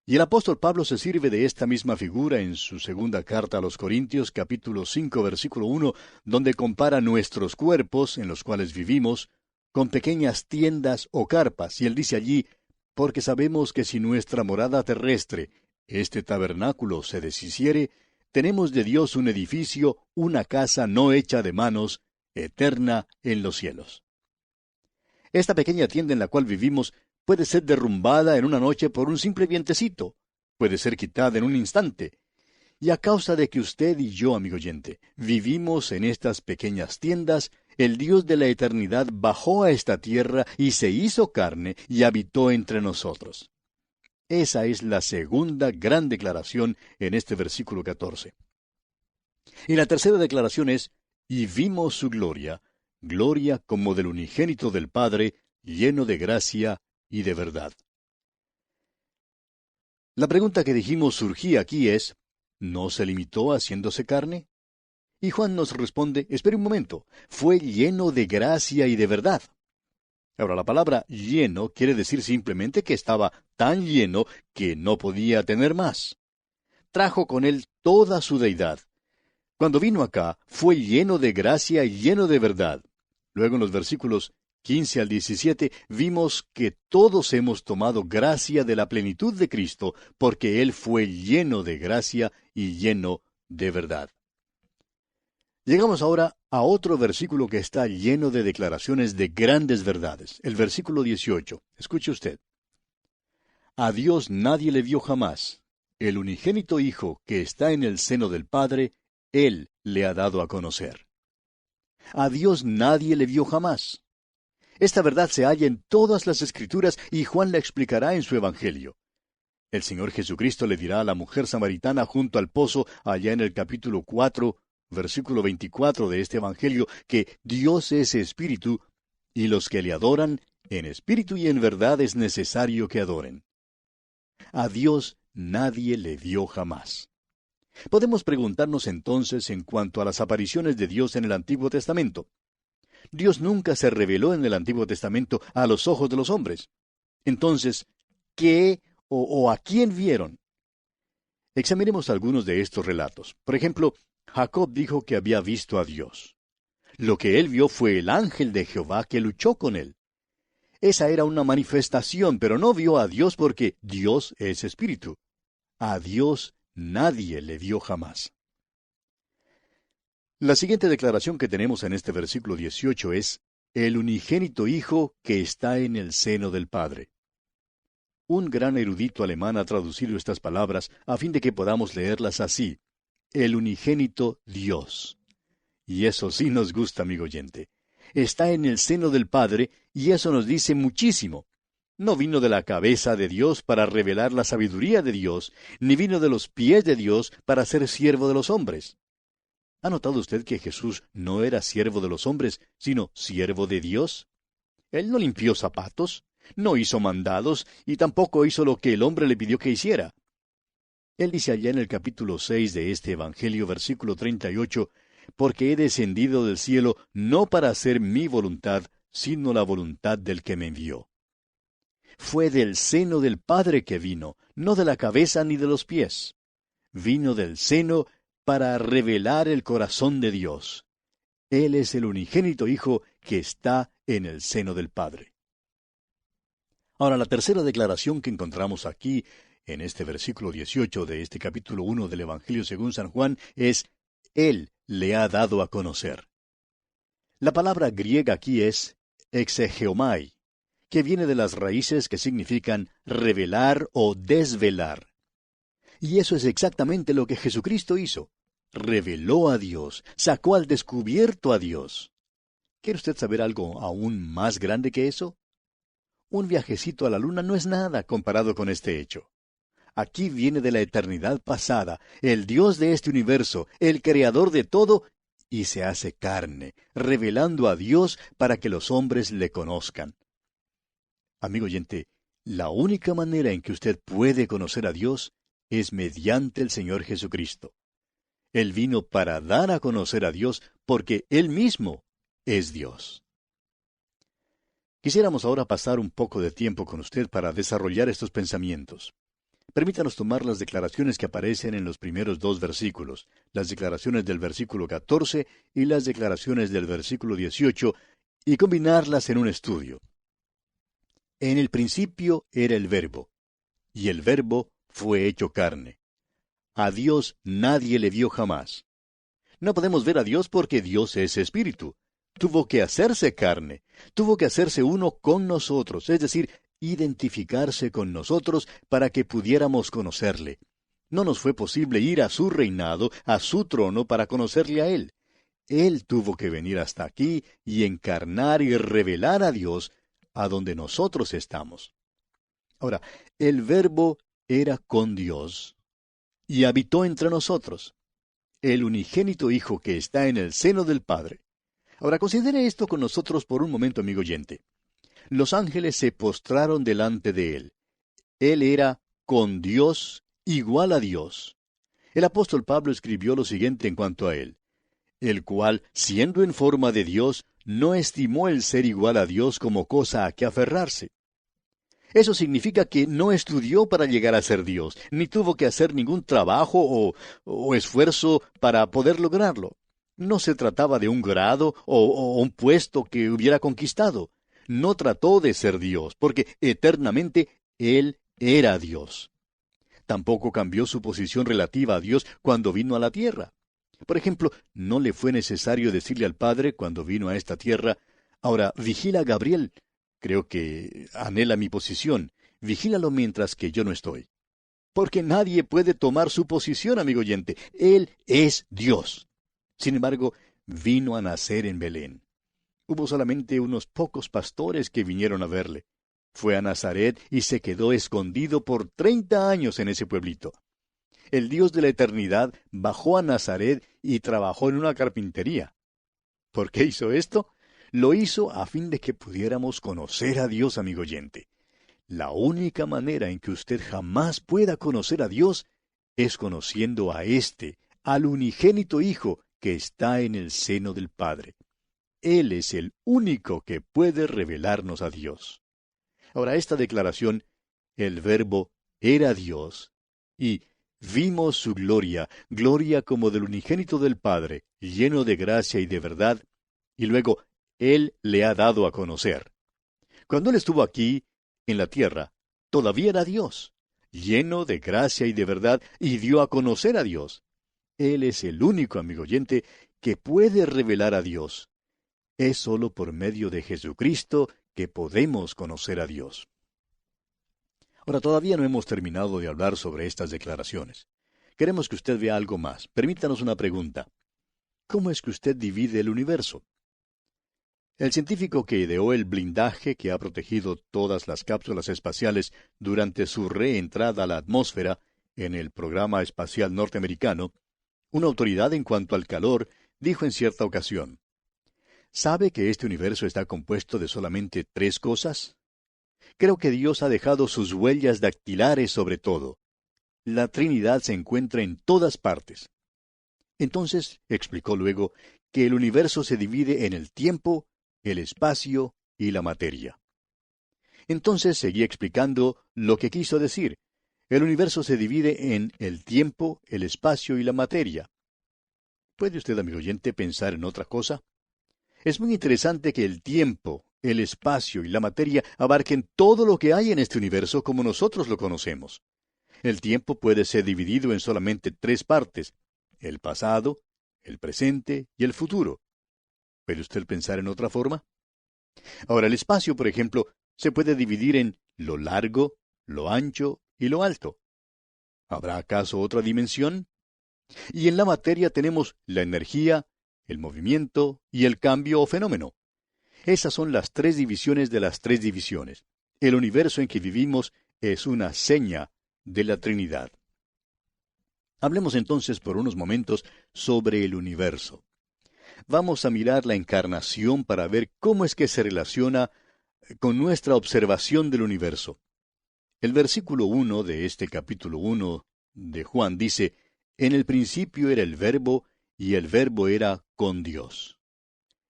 Y el apóstol Pablo se sirve de esta misma figura en su segunda carta a los Corintios, capítulo 5, versículo 1, donde compara nuestros cuerpos, en los cuales vivimos, con pequeñas tiendas o carpas. Y él dice allí, porque sabemos que si nuestra morada terrestre, este tabernáculo, se deshiciere, tenemos de Dios un edificio, una casa no hecha de manos, eterna en los cielos. Esta pequeña tienda en la cual vivimos puede ser derrumbada en una noche por un simple vientecito, puede ser quitada en un instante. Y a causa de que usted y yo, amigo oyente, vivimos en estas pequeñas tiendas, el Dios de la eternidad bajó a esta tierra y se hizo carne y habitó entre nosotros. Esa es la segunda gran declaración en este versículo 14. Y la tercera declaración es, y vimos su gloria, gloria como del unigénito del Padre, lleno de gracia y de verdad. La pregunta que dijimos surgía aquí es, ¿no se limitó haciéndose carne? Y Juan nos responde, espere un momento, fue lleno de gracia y de verdad. Ahora, la palabra lleno quiere decir simplemente que estaba tan lleno que no podía tener más. Trajo con él toda su deidad. Cuando vino acá, fue lleno de gracia y lleno de verdad. Luego en los versículos 15 al 17 vimos que todos hemos tomado gracia de la plenitud de Cristo, porque Él fue lleno de gracia y lleno de verdad. Llegamos ahora a otro versículo que está lleno de declaraciones de grandes verdades. El versículo 18. Escuche usted. A Dios nadie le vio jamás. El unigénito Hijo que está en el seno del Padre, Él le ha dado a conocer. A Dios nadie le vio jamás. Esta verdad se halla en todas las Escrituras y Juan la explicará en su Evangelio. El Señor Jesucristo le dirá a la mujer samaritana junto al pozo, allá en el capítulo 4, versículo 24 de este Evangelio, que Dios es espíritu, y los que le adoran, en espíritu y en verdad es necesario que adoren. A Dios nadie le vio jamás. Podemos preguntarnos entonces en cuanto a las apariciones de Dios en el Antiguo Testamento. Dios nunca se reveló en el Antiguo Testamento a los ojos de los hombres. Entonces, ¿qué o a quién vieron? Examinemos algunos de estos relatos. Por ejemplo, Jacob dijo que había visto a Dios. Lo que él vio fue el ángel de Jehová que luchó con él. Esa era una manifestación, pero no vio a Dios porque Dios es espíritu. A Dios nadie le vio jamás. La siguiente declaración que tenemos en este versículo 18 es, el unigénito Hijo que está en el seno del Padre. Un gran erudito alemán ha traducido estas palabras a fin de que podamos leerlas así, el unigénito Dios. Y eso sí nos gusta, amigo oyente. Está en el seno del Padre, y eso nos dice muchísimo. No vino de la cabeza de Dios para revelar la sabiduría de Dios, ni vino de los pies de Dios para ser siervo de los hombres. ¿Ha notado usted que Jesús no era siervo de los hombres, sino siervo de Dios? Él no limpió zapatos, no hizo mandados, y tampoco hizo lo que el hombre le pidió que hiciera. Él dice allá en el capítulo 6 de este Evangelio, versículo 38, porque he descendido del cielo no para hacer mi voluntad, sino la voluntad del que me envió. Fue del seno del Padre que vino, no de la cabeza ni de los pies. Vino del seno para revelar el corazón de Dios. Él es el unigénito Hijo que está en el seno del Padre. Ahora, la tercera declaración que encontramos aquí, en este versículo 18 de este capítulo 1 del Evangelio según San Juan, es Él le ha dado a conocer. La palabra griega aquí es exegeomai, que viene de las raíces que significan revelar o desvelar. Y eso es exactamente lo que Jesucristo hizo. Reveló a Dios, sacó al descubierto a Dios. ¿Quiere usted saber algo aún más grande que eso? Un viajecito a la luna no es nada comparado con este hecho. Aquí viene de la eternidad pasada, el Dios de este universo, el creador de todo, y se hace carne, revelando a Dios para que los hombres le conozcan. Amigo oyente, la única manera en que usted puede conocer a Dios es mediante el Señor Jesucristo. Él vino para dar a conocer a Dios porque Él mismo es Dios. Quisiéramos ahora pasar un poco de tiempo con usted para desarrollar estos pensamientos. Permítanos tomar las declaraciones que aparecen en los primeros dos versículos, las declaraciones del versículo 14 y las declaraciones del versículo 18, y combinarlas en un estudio. En el principio era el Verbo, y el Verbo fue hecho carne. A Dios nadie le vio jamás. No podemos ver a Dios porque Dios es espíritu. Tuvo que hacerse carne, tuvo que hacerse uno con nosotros, es decir, identificarse con nosotros para que pudiéramos conocerle. No nos fue posible ir a su reinado, a su trono, para conocerle a Él. Él tuvo que venir hasta aquí y encarnar y revelar a Dios a donde nosotros estamos. Ahora, el Verbo era con Dios y habitó entre nosotros, el unigénito Hijo que está en el seno del Padre. Ahora, considere esto con nosotros por un momento, amigo oyente. Los ángeles se postraron delante de Él. Él era con Dios, igual a Dios. El apóstol Pablo escribió lo siguiente en cuanto a Él, el cual, siendo en forma de Dios, no estimó el ser igual a Dios como cosa a que aferrarse. Eso significa que no estudió para llegar a ser Dios, ni tuvo que hacer ningún trabajo o esfuerzo para poder lograrlo. No se trataba de un grado o un puesto que hubiera conquistado. No trató de ser Dios, porque eternamente Él era Dios. Tampoco cambió su posición relativa a Dios cuando vino a la tierra. Por ejemplo, no le fue necesario decirle al Padre cuando vino a esta tierra, ahora vigila a Gabriel. Creo que anhela mi posición. Vigílalo mientras que yo no estoy. Porque nadie puede tomar su posición, amigo oyente. Él es Dios. Sin embargo, vino a nacer en Belén. Hubo solamente unos pocos pastores que vinieron a verle. Fue a Nazaret y se quedó escondido por 30 años en ese pueblito. El Dios de la eternidad bajó a Nazaret y trabajó en una carpintería. ¿Por qué hizo esto? Lo hizo a fin de que pudiéramos conocer a Dios, amigo oyente. La única manera en que usted jamás pueda conocer a Dios es conociendo a al unigénito Hijo que está en el seno del Padre. Él es el único que puede revelarnos a Dios. Ahora, esta declaración, el Verbo era Dios, y vimos su gloria, gloria como del unigénito del Padre, lleno de gracia y de verdad, y luego Él le ha dado a conocer. Cuando Él estuvo aquí, en la tierra, todavía era Dios, lleno de gracia y de verdad, y dio a conocer a Dios. Él es el único, amigo oyente, que puede revelar a Dios. Es sólo por medio de Jesucristo que podemos conocer a Dios. Ahora, todavía no hemos terminado de hablar sobre estas declaraciones. Queremos que usted vea algo más. Permítanos una pregunta. ¿Cómo es que usted divide el universo? El científico que ideó el blindaje que ha protegido todas las cápsulas espaciales durante su reentrada a la atmósfera en el programa espacial norteamericano, una autoridad en cuanto al calor, dijo en cierta ocasión: ¿sabe que este universo está compuesto de solamente 3 cosas? Creo que Dios ha dejado sus huellas dactilares sobre todo. La Trinidad se encuentra en todas partes. Entonces, explicó luego, que el universo se divide en el tiempo, el espacio y la materia. Entonces seguía explicando lo que quiso decir. El universo se divide en el tiempo, el espacio y la materia. ¿Puede usted, amigo oyente, pensar en otra cosa? Es muy interesante que el tiempo, el espacio y la materia abarquen todo lo que hay en este universo como nosotros lo conocemos. El tiempo puede ser dividido en solamente 3 partes: el pasado, el presente y el futuro. ¿Puede usted pensar en otra forma? Ahora, el espacio, por ejemplo, se puede dividir en lo largo, lo ancho y lo alto. ¿Habrá acaso otra dimensión? Y en la materia tenemos la energía, el movimiento y el cambio o fenómeno. Esas son las 3 divisiones de las 3 divisiones. El universo en que vivimos es una seña de la Trinidad. Hablemos entonces por unos momentos sobre el universo. Vamos a mirar la encarnación para ver cómo es que se relaciona con nuestra observación del universo. El versículo 1 de este capítulo 1 de Juan dice: en el principio era el Verbo, y el Verbo era con Dios.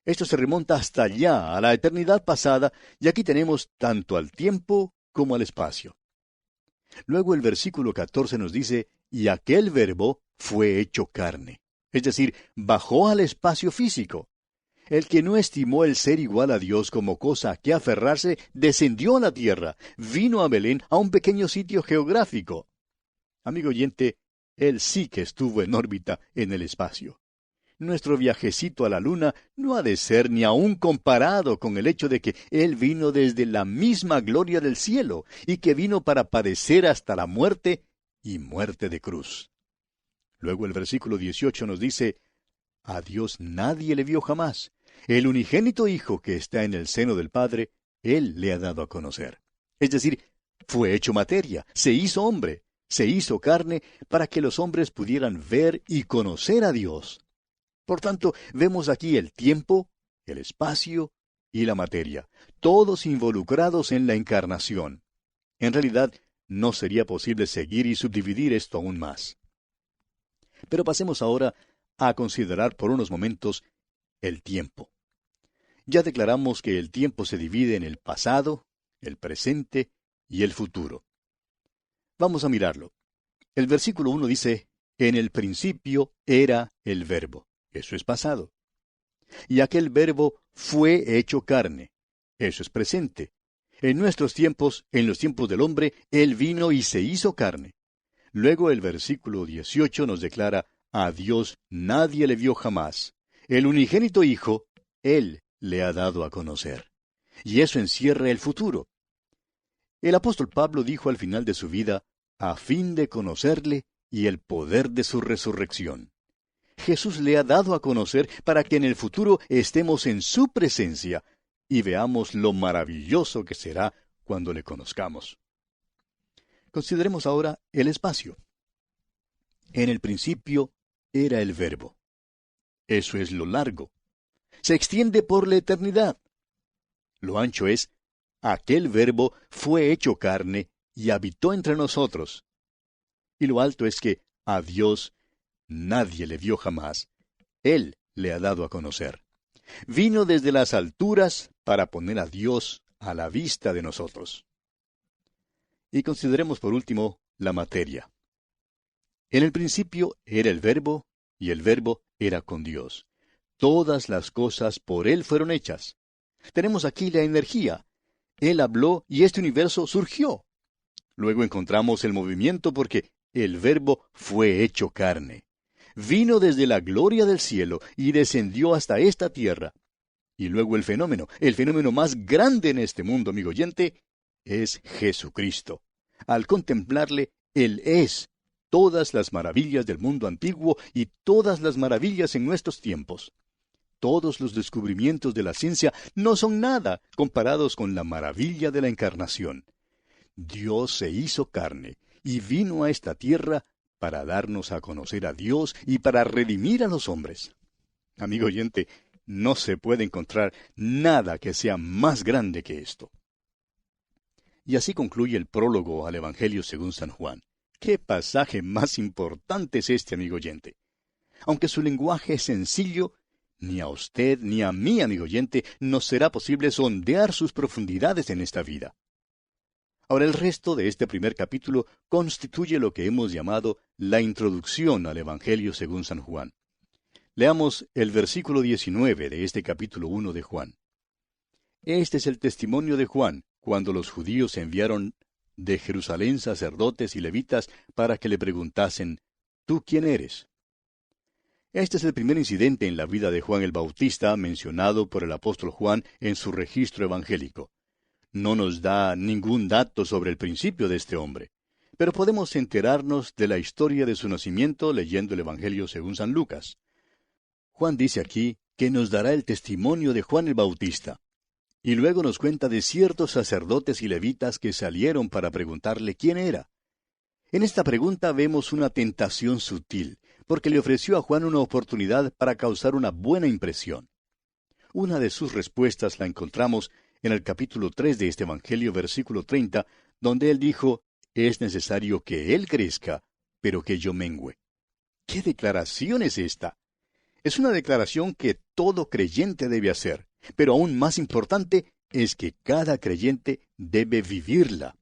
Esto se remonta hasta allá, a la eternidad pasada, y aquí tenemos tanto al tiempo como al espacio. Luego el versículo 14 nos dice: y aquel Verbo fue hecho carne. Es decir, bajó al espacio físico. El que no estimó el ser igual a Dios como cosa a que aferrarse, descendió a la tierra, vino a Belén, a un pequeño sitio geográfico. Amigo oyente, Él sí que estuvo en órbita en el espacio. Nuestro viajecito a la luna no ha de ser ni aún comparado con el hecho de que Él vino desde la misma gloria del cielo, y que vino para padecer hasta la muerte, y muerte de cruz. Luego el versículo 18 nos dice: a Dios nadie le vio jamás. El unigénito Hijo que está en el seno del Padre, Él le ha dado a conocer. Es decir, fue hecho materia, se hizo hombre, se hizo carne, para que los hombres pudieran ver y conocer a Dios. Por tanto, vemos aquí el tiempo, el espacio y la materia, todos involucrados en la encarnación. En realidad, no sería posible seguir y subdividir esto aún más. Pero pasemos ahora a considerar por unos momentos el tiempo. Ya declaramos que el tiempo se divide en el pasado, el presente y el futuro. Vamos a mirarlo. El versículo 1 dice: en el principio era el Verbo. Eso es pasado. Y aquel Verbo fue hecho carne. Eso es presente. En nuestros tiempos, en los tiempos del hombre, Él vino y se hizo carne. Luego el versículo 18 nos declara: a Dios nadie le vio jamás. El unigénito Hijo, Él le ha dado a conocer. Y eso encierra el futuro. El apóstol Pablo dijo al final de su vida: a fin de conocerle y el poder de su resurrección. Jesús le ha dado a conocer para que en el futuro estemos en su presencia y veamos lo maravilloso que será cuando le conozcamos. Consideremos ahora el espacio. En el principio era el Verbo. Eso es lo largo. Se extiende por la eternidad. Lo ancho es: aquel Verbo fue hecho carne y habitó entre nosotros. Y lo alto es que a Dios nadie le vio jamás. Él le ha dado a conocer. Vino desde las alturas para poner a Dios a la vista de nosotros. Y consideremos por último la materia. En el principio era el Verbo, y el Verbo era con Dios. Todas las cosas por Él fueron hechas. Tenemos aquí la energía. Él habló y este universo surgió. Luego encontramos el movimiento porque el Verbo fue hecho carne. Vino desde la gloria del cielo y descendió hasta esta tierra. Y luego el fenómeno más grande en este mundo, amigo oyente, es Jesucristo. Al contemplarle, Él es todas las maravillas del mundo antiguo y todas las maravillas en nuestros tiempos. Todos los descubrimientos de la ciencia no son nada comparados con la maravilla de la encarnación. Dios se hizo carne y vino a esta tierra para darnos a conocer a Dios y para redimir a los hombres. Amigo oyente, no se puede encontrar nada que sea más grande que esto. Y así concluye el prólogo al Evangelio según San Juan. ¿Qué pasaje más importante es este, amigo oyente? Aunque su lenguaje es sencillo, ni a usted ni a mí, amigo oyente, nos será posible sondear sus profundidades en esta vida. Ahora el resto de este primer capítulo constituye lo que hemos llamado la introducción al Evangelio según San Juan. Leamos el versículo 19 de este capítulo 1 de Juan. Este es el testimonio de Juan, cuando los judíos enviaron de Jerusalén sacerdotes y levitas para que le preguntasen, ¿tú quién eres? Este es el primer incidente en la vida de Juan el Bautista mencionado por el apóstol Juan en su registro evangélico. No nos da ningún dato sobre el principio de este hombre, pero podemos enterarnos de la historia de su nacimiento leyendo el Evangelio según San Lucas. Juan dice aquí que nos dará el testimonio de Juan el Bautista, y luego nos cuenta de ciertos sacerdotes y levitas que salieron para preguntarle quién era. En esta pregunta vemos una tentación sutil, porque le ofreció a Juan una oportunidad para causar una buena impresión. Una de sus respuestas la encontramos en el capítulo 3 de este Evangelio, versículo 30, donde él dijo, es necesario que él crezca, pero que yo mengüe. ¿Qué declaración es esta? Es una declaración que todo creyente debe hacer, pero aún más importante es que cada creyente debe vivirla.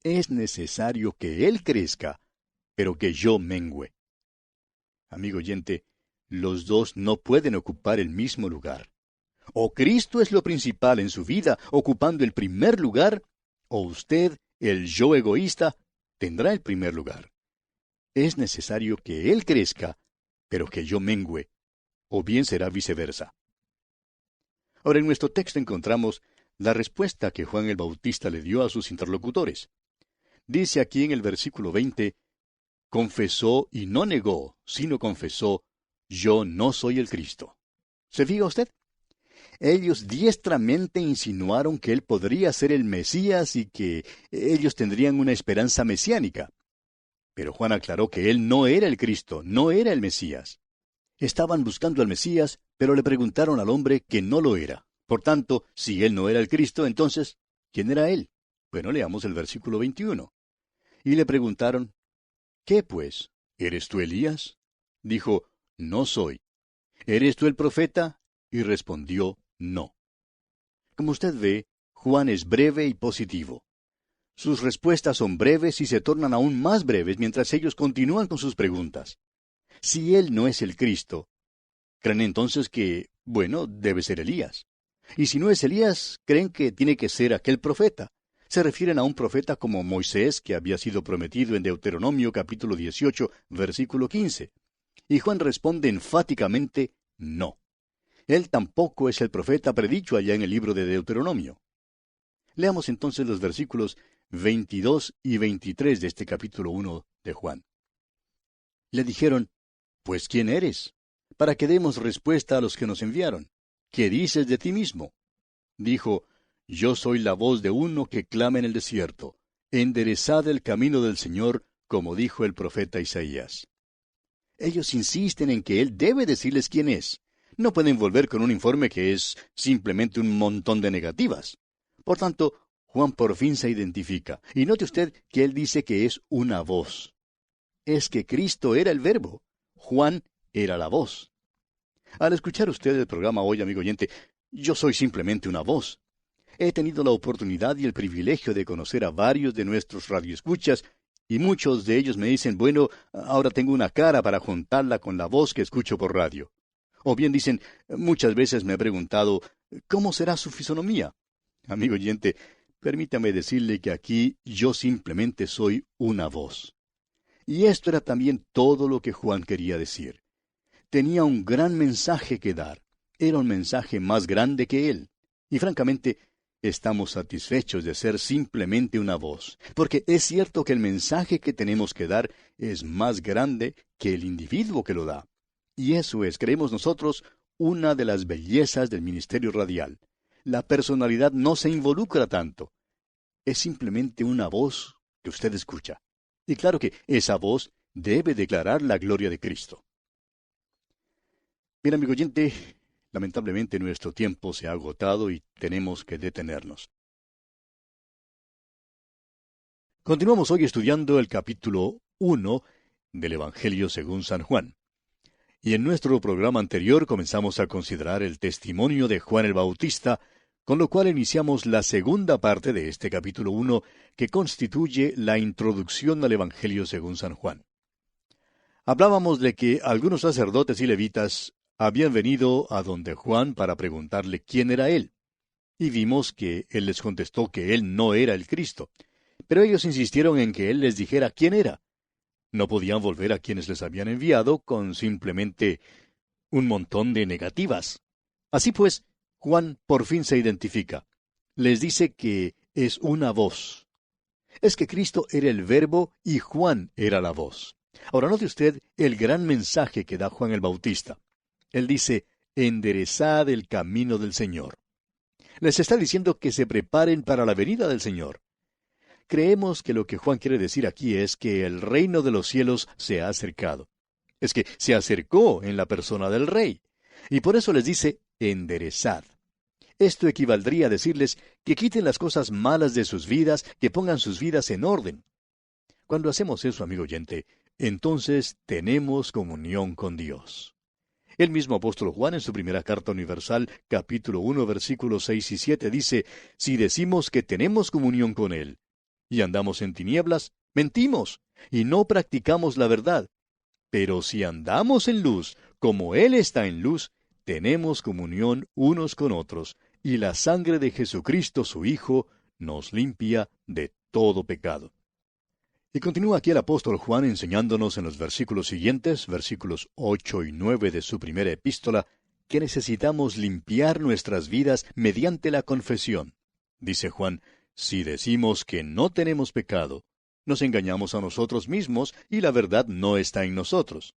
Es necesario que él crezca, pero que yo mengüe. Amigo oyente, los dos no pueden ocupar el mismo lugar. O Cristo es lo principal en su vida, ocupando el primer lugar, o usted, el yo egoísta, tendrá el primer lugar. Es necesario que Él crezca, pero que yo mengüe, o bien será viceversa. Ahora en nuestro texto encontramos la respuesta que Juan el Bautista le dio a sus interlocutores. Dice aquí en el versículo 20, confesó y no negó, sino confesó, yo no soy el Cristo. ¿Se fija usted? Ellos diestramente insinuaron que él podría ser el Mesías y que ellos tendrían una esperanza mesiánica. Pero Juan aclaró que él no era el Cristo, no era el Mesías. Estaban buscando al Mesías, pero le preguntaron al hombre que no lo era. Por tanto, si él no era el Cristo, entonces, ¿quién era él? Bueno, leamos el versículo 21. Y le preguntaron, ¿qué pues? ¿Eres tú Elías? Dijo, no soy. ¿Eres tú el profeta? Y respondió, no. Como usted ve, Juan es breve y positivo. Sus respuestas son breves y se tornan aún más breves mientras ellos continúan con sus preguntas. Si él no es el Cristo, creen entonces que, bueno, debe ser Elías. Y si no es Elías, creen que tiene que ser aquel profeta. Se refieren a un profeta como Moisés, que había sido prometido en Deuteronomio capítulo 18, versículo 15. Y Juan responde enfáticamente, no. Él tampoco es el profeta predicho allá en el libro de Deuteronomio. Leamos entonces los versículos 22 y 23 de este capítulo 1 de Juan. Le dijeron, pues ¿quién eres? Para que demos respuesta a los que nos enviaron. ¿Qué dices de ti mismo? Dijo, yo soy la voz de uno que clama en el desierto. Enderezad el camino del Señor, como dijo el profeta Isaías. Ellos insisten en que él debe decirles quién es. No pueden volver con un informe que es simplemente un montón de negativas. Por tanto, Juan por fin se identifica. Y note usted que él dice que es una voz. Es que Cristo era el verbo. Juan era la voz. Al escuchar usted el programa hoy, amigo oyente, yo soy simplemente una voz. He tenido la oportunidad y el privilegio de conocer a varios de nuestros radioescuchas, y muchos de ellos me dicen, bueno, ahora tengo una cara para juntarla con la voz que escucho por radio. O bien dicen, muchas veces me he preguntado, ¿cómo será su fisonomía? Amigo oyente, permítame decirle que aquí yo simplemente soy una voz. Y esto era también todo lo que Juan quería decir. Tenía un gran mensaje que dar. Era un mensaje más grande que él. Y francamente, estamos satisfechos de ser simplemente una voz, porque es cierto que el mensaje que tenemos que dar es más grande que el individuo que lo da. Y eso es, creemos nosotros, una de las bellezas del ministerio radial. La personalidad no se involucra tanto. Es simplemente una voz que usted escucha. Y claro que esa voz debe declarar la gloria de Cristo. Bien, amigo oyente, lamentablemente nuestro tiempo se ha agotado y tenemos que detenernos. Continuamos hoy estudiando el capítulo 1 del Evangelio según San Juan. Y en nuestro programa anterior comenzamos a considerar el testimonio de Juan el Bautista, con lo cual iniciamos la segunda parte de este capítulo 1, que constituye la introducción al Evangelio según San Juan. Hablábamos de que algunos sacerdotes y levitas habían venido a donde Juan para preguntarle quién era él. Y vimos que él les contestó que él no era el Cristo. Pero ellos insistieron en que él les dijera quién era. No podían volver a quienes les habían enviado con simplemente un montón de negativas. Así pues, Juan por fin se identifica. Les dice que es una voz. Es que Cristo era el Verbo y Juan era la voz. Ahora note usted el gran mensaje que da Juan el Bautista. Él dice, enderezad el camino del Señor. Les está diciendo que se preparen para la venida del Señor. Creemos que lo que Juan quiere decir aquí es que el reino de los cielos se ha acercado. Es que se acercó en la persona del Rey. Y por eso les dice, enderezad. Esto equivaldría a decirles que quiten las cosas malas de sus vidas, que pongan sus vidas en orden. Cuando hacemos eso, amigo oyente, entonces tenemos comunión con Dios. El mismo apóstol Juan en su primera carta universal, capítulo 1, versículos 6 y 7, dice, si decimos que tenemos comunión con Él y andamos en tinieblas, mentimos y no practicamos la verdad. Pero si andamos en luz, como Él está en luz, tenemos comunión unos con otros, y la sangre de Jesucristo su Hijo nos limpia de todo pecado. Y continúa aquí el apóstol Juan enseñándonos en los versículos siguientes, versículos 8 y 9 de su primera epístola, que necesitamos limpiar nuestras vidas mediante la confesión. Dice Juan, si decimos que no tenemos pecado, nos engañamos a nosotros mismos y la verdad no está en nosotros.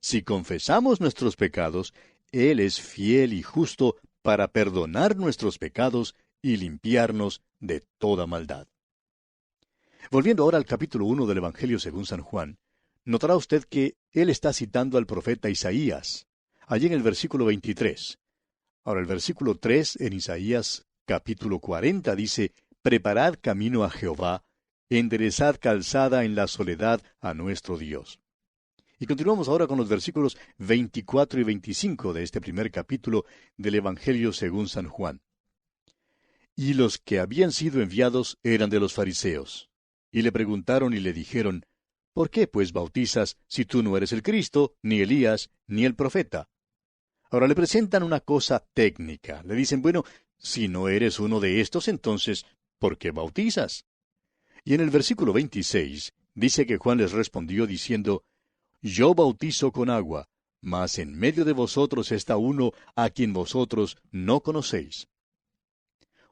Si confesamos nuestros pecados, Él es fiel y justo para perdonar nuestros pecados y limpiarnos de toda maldad. Volviendo ahora al capítulo 1 del Evangelio según San Juan, notará usted que él está citando al profeta Isaías, allí en el versículo 23. Ahora el versículo 3 en Isaías capítulo 40 dice, preparad camino a Jehová, enderezad calzada en la soledad a nuestro Dios. Y continuamos ahora con los versículos 24 y 25 de este primer capítulo del Evangelio según San Juan. Y los que habían sido enviados eran de los fariseos. Y le preguntaron y le dijeron, ¿por qué pues bautizas si tú no eres el Cristo, ni Elías, ni el profeta? Ahora le presentan una cosa técnica. Le dicen, bueno, si no eres uno de estos, entonces, ¿por qué bautizas? Y en el versículo 26 dice que Juan les respondió diciendo, yo bautizo con agua, mas en medio de vosotros está uno a quien vosotros no conocéis.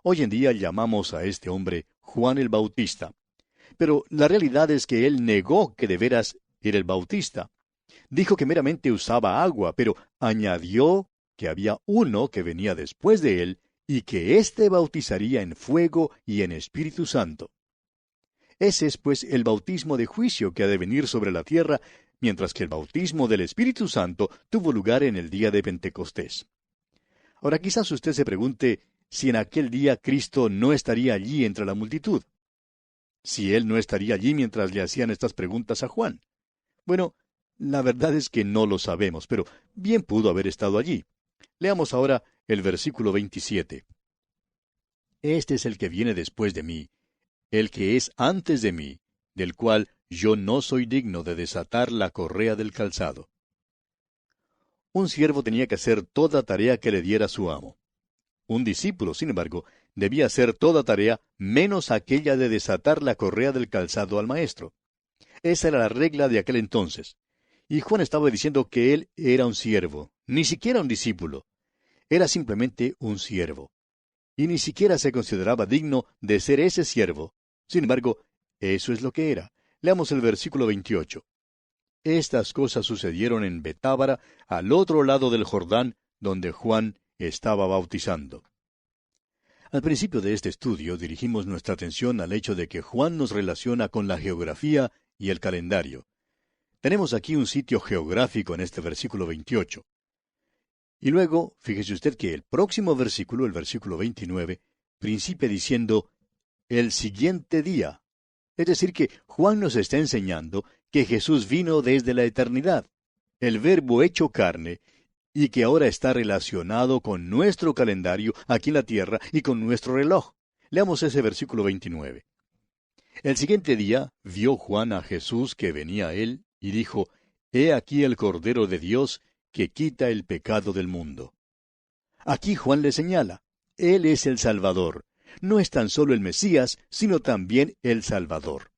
Hoy en día llamamos a este hombre Juan el Bautista. Pero la realidad es que él negó que de veras era el Bautista. Dijo que meramente usaba agua, pero añadió que había uno que venía después de él y que éste bautizaría en fuego y en Espíritu Santo. Ese es, pues, el bautismo de juicio que ha de venir sobre la tierra, mientras que el bautismo del Espíritu Santo tuvo lugar en el día de Pentecostés. Ahora quizás usted se pregunte si en aquel día Cristo no estaría allí entre la multitud. Si Él no estaría allí mientras le hacían estas preguntas a Juan. Bueno, la verdad es que no lo sabemos, pero bien pudo haber estado allí. Leamos ahora el versículo 27. Este es el que viene después de mí, el que es antes de mí, del cual yo no soy digno de desatar la correa del calzado. Un siervo tenía que hacer toda tarea que le diera su amo. Un discípulo, sin embargo, debía hacer toda tarea menos aquella de desatar la correa del calzado al maestro. Esa era la regla de aquel entonces. Y Juan estaba diciendo que él era un siervo, ni siquiera un discípulo. Era simplemente un siervo. Y ni siquiera se consideraba digno de ser ese siervo. Sin embargo, eso es lo que era. Leamos el versículo 28. Estas cosas sucedieron en Betábara, al otro lado del Jordán, donde Juan estaba bautizando. Al principio de este estudio dirigimos nuestra atención al hecho de que Juan nos relaciona con la geografía y el calendario. Tenemos aquí un sitio geográfico en este versículo 28. Y luego, fíjese usted que el próximo versículo, el versículo 29, principia diciendo, el siguiente día. Es decir, que Juan nos está enseñando que Jesús vino desde la eternidad, el Verbo hecho carne, y que ahora está relacionado con nuestro calendario aquí en la tierra y con nuestro reloj. Leamos ese versículo 29. El siguiente día vio Juan a Jesús que venía a él, y dijo, He aquí el Cordero de Dios que quita el pecado del mundo. Aquí Juan le señala, Él es el Salvador. No es tan solo el Mesías, sino también el Salvador.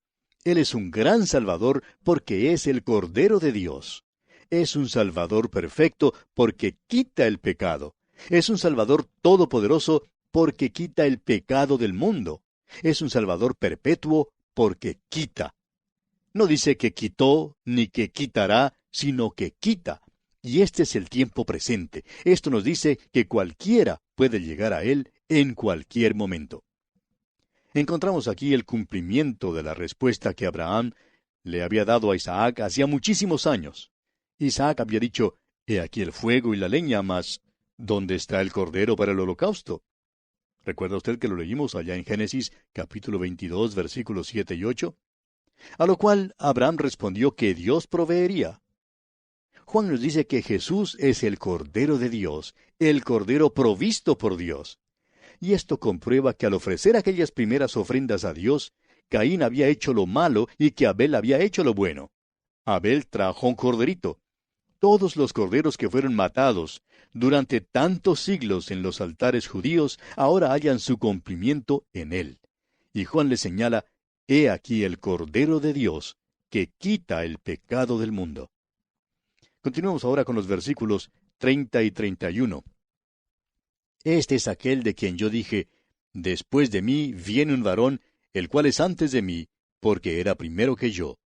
Él es un gran Salvador porque es el Cordero de Dios. Es un Salvador perfecto porque quita el pecado. Es un Salvador todopoderoso porque quita el pecado del mundo. Es un Salvador perpetuo porque quita. No dice que quitó ni que quitará, sino que quita. Y este es el tiempo presente. Esto nos dice que cualquiera puede llegar a Él en cualquier momento. Encontramos aquí el cumplimiento de la respuesta que Abraham le había dado a Isaac hacía muchísimos años. Isaac había dicho, He aquí el fuego y la leña, mas ¿dónde está el cordero para el holocausto? ¿Recuerda usted que lo leímos allá en Génesis capítulo 22, versículos 7 y 8? A lo cual Abraham respondió que Dios proveería. Juan nos dice que Jesús es el Cordero de Dios, el Cordero provisto por Dios. Y esto comprueba que al ofrecer aquellas primeras ofrendas a Dios, Caín había hecho lo malo y que Abel había hecho lo bueno. Abel trajo un corderito. Todos los corderos que fueron matados durante tantos siglos en los altares judíos ahora hallan su cumplimiento en él. Y Juan le señala, He aquí el Cordero de Dios, que quita el pecado del mundo. Continuamos ahora con los versículos 30 y 31. Este es aquel de quien yo dije, Después de mí viene un varón, el cual es antes de mí, porque era primero que yo.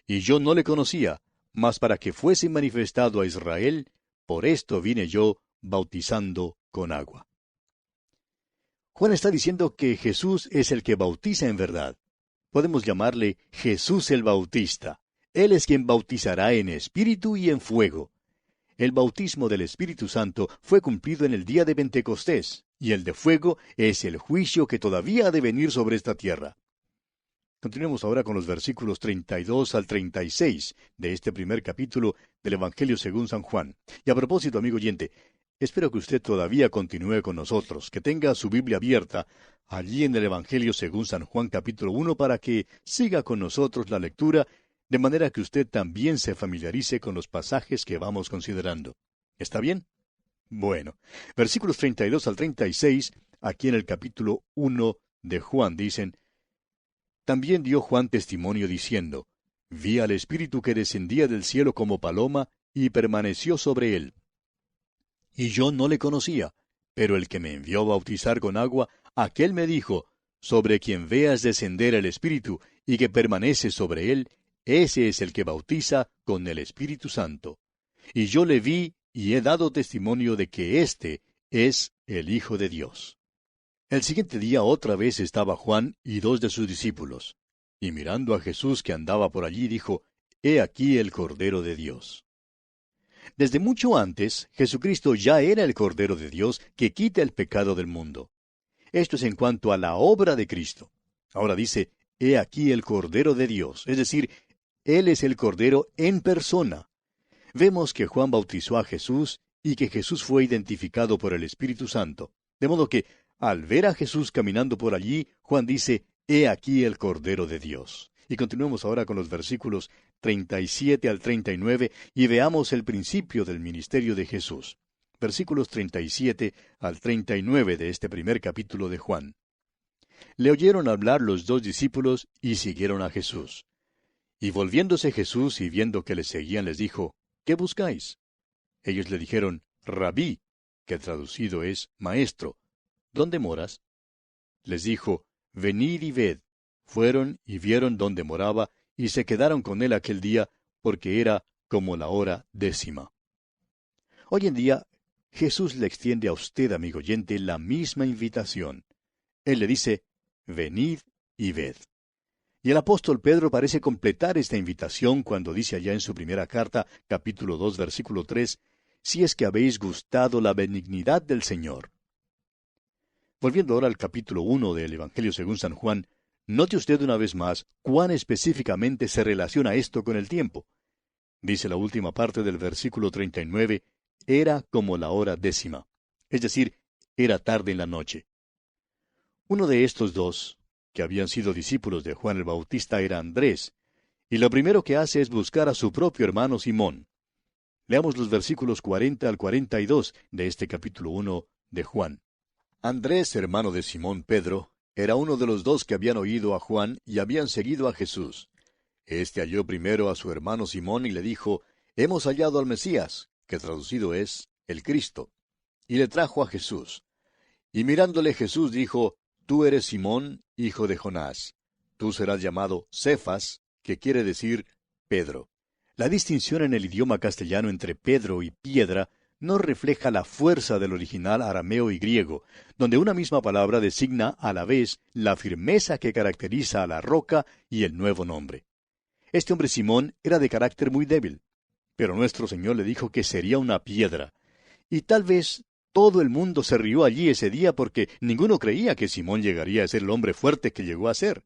Y yo no le conocía, mas para que fuese manifestado a Israel, por esto vine yo bautizando con agua. Juan está diciendo que Jesús es el que bautiza en verdad. Podemos llamarle Jesús el Bautista. Él es quien bautizará en espíritu y en fuego. El bautismo del Espíritu Santo fue cumplido en el día de Pentecostés, y el de fuego es el juicio que todavía ha de venir sobre esta tierra. Continuemos ahora con los versículos 32 al 36 de este primer capítulo del Evangelio según San Juan. Y a propósito, amigo oyente, espero que usted todavía continúe con nosotros, que tenga su Biblia abierta allí en el Evangelio según San Juan capítulo 1 para que siga con nosotros la lectura, de manera que usted también se familiarice con los pasajes que vamos considerando. ¿Está bien? Bueno, versículos 32 al 36, aquí en el capítulo 1 de Juan, dicen, También dio Juan testimonio diciendo, Vi al Espíritu que descendía del cielo como paloma, y permaneció sobre él. Y yo no le conocía, pero el que me envió a bautizar con agua, aquel me dijo, Sobre quien veas descender el Espíritu, y que permanece sobre él, ese es el que bautiza con el Espíritu Santo. Y yo le vi y he dado testimonio de que éste es el Hijo de Dios. El siguiente día otra vez estaba Juan y 2 de sus discípulos. Y mirando a Jesús que andaba por allí, dijo, He aquí el Cordero de Dios. Desde mucho antes, Jesucristo ya era el Cordero de Dios que quita el pecado del mundo. Esto es en cuanto a la obra de Cristo. Ahora dice, He aquí el Cordero de Dios, es decir, Él es el Cordero en persona. Vemos que Juan bautizó a Jesús y que Jesús fue identificado por el Espíritu Santo. De modo que, Al ver a Jesús caminando por allí, Juan dice, «He aquí el Cordero de Dios». Y continuemos ahora con los versículos 37 al 39 y veamos el principio del ministerio de Jesús. Versículos 37 al 39 de este primer capítulo de Juan. Le oyeron hablar los dos discípulos y siguieron a Jesús. Y volviéndose Jesús y viendo que le seguían, les dijo, «¿Qué buscáis?» Ellos le dijeron, «Rabí», que traducido es Maestro, «¿dónde moras?» Les dijo, «Venid y ved». Fueron y vieron dónde moraba, y se quedaron con él aquel día, porque era como la hora 10. Hoy en día, Jesús le extiende a usted, amigo oyente, la misma invitación. Él le dice, «Venid y ved». Y el apóstol Pedro parece completar esta invitación cuando dice allá en su primera carta, capítulo 2, versículo 3, «Si es que habéis gustado la benignidad del Señor». Volviendo ahora al capítulo 1 del Evangelio según San Juan, note usted una vez más cuán específicamente se relaciona esto con el tiempo. Dice la última parte del versículo 39, «Era como la hora 10», es decir, era tarde en la noche. Uno de estos dos, que habían sido discípulos de Juan el Bautista, era Andrés, y lo primero que hace es buscar a su propio hermano Simón. Leamos los versículos 40 al 42 de este capítulo 1 de Juan. Andrés, hermano de Simón Pedro, era uno de los dos que habían oído a Juan y habían seguido a Jesús. Este halló primero a su hermano Simón y le dijo, «Hemos hallado al Mesías», que traducido es, el Cristo, y le trajo a Jesús. Y mirándole Jesús dijo, «Tú eres Simón, hijo de Jonás. Tú serás llamado Cefas», que quiere decir Pedro. La distinción en el idioma castellano entre Pedro y piedra no refleja la fuerza del original arameo y griego, donde una misma palabra designa a la vez la firmeza que caracteriza a la roca y el nuevo nombre. Este hombre Simón era de carácter muy débil, pero nuestro Señor le dijo que sería una piedra, y tal vez todo el mundo se rió allí ese día porque ninguno creía que Simón llegaría a ser el hombre fuerte que llegó a ser.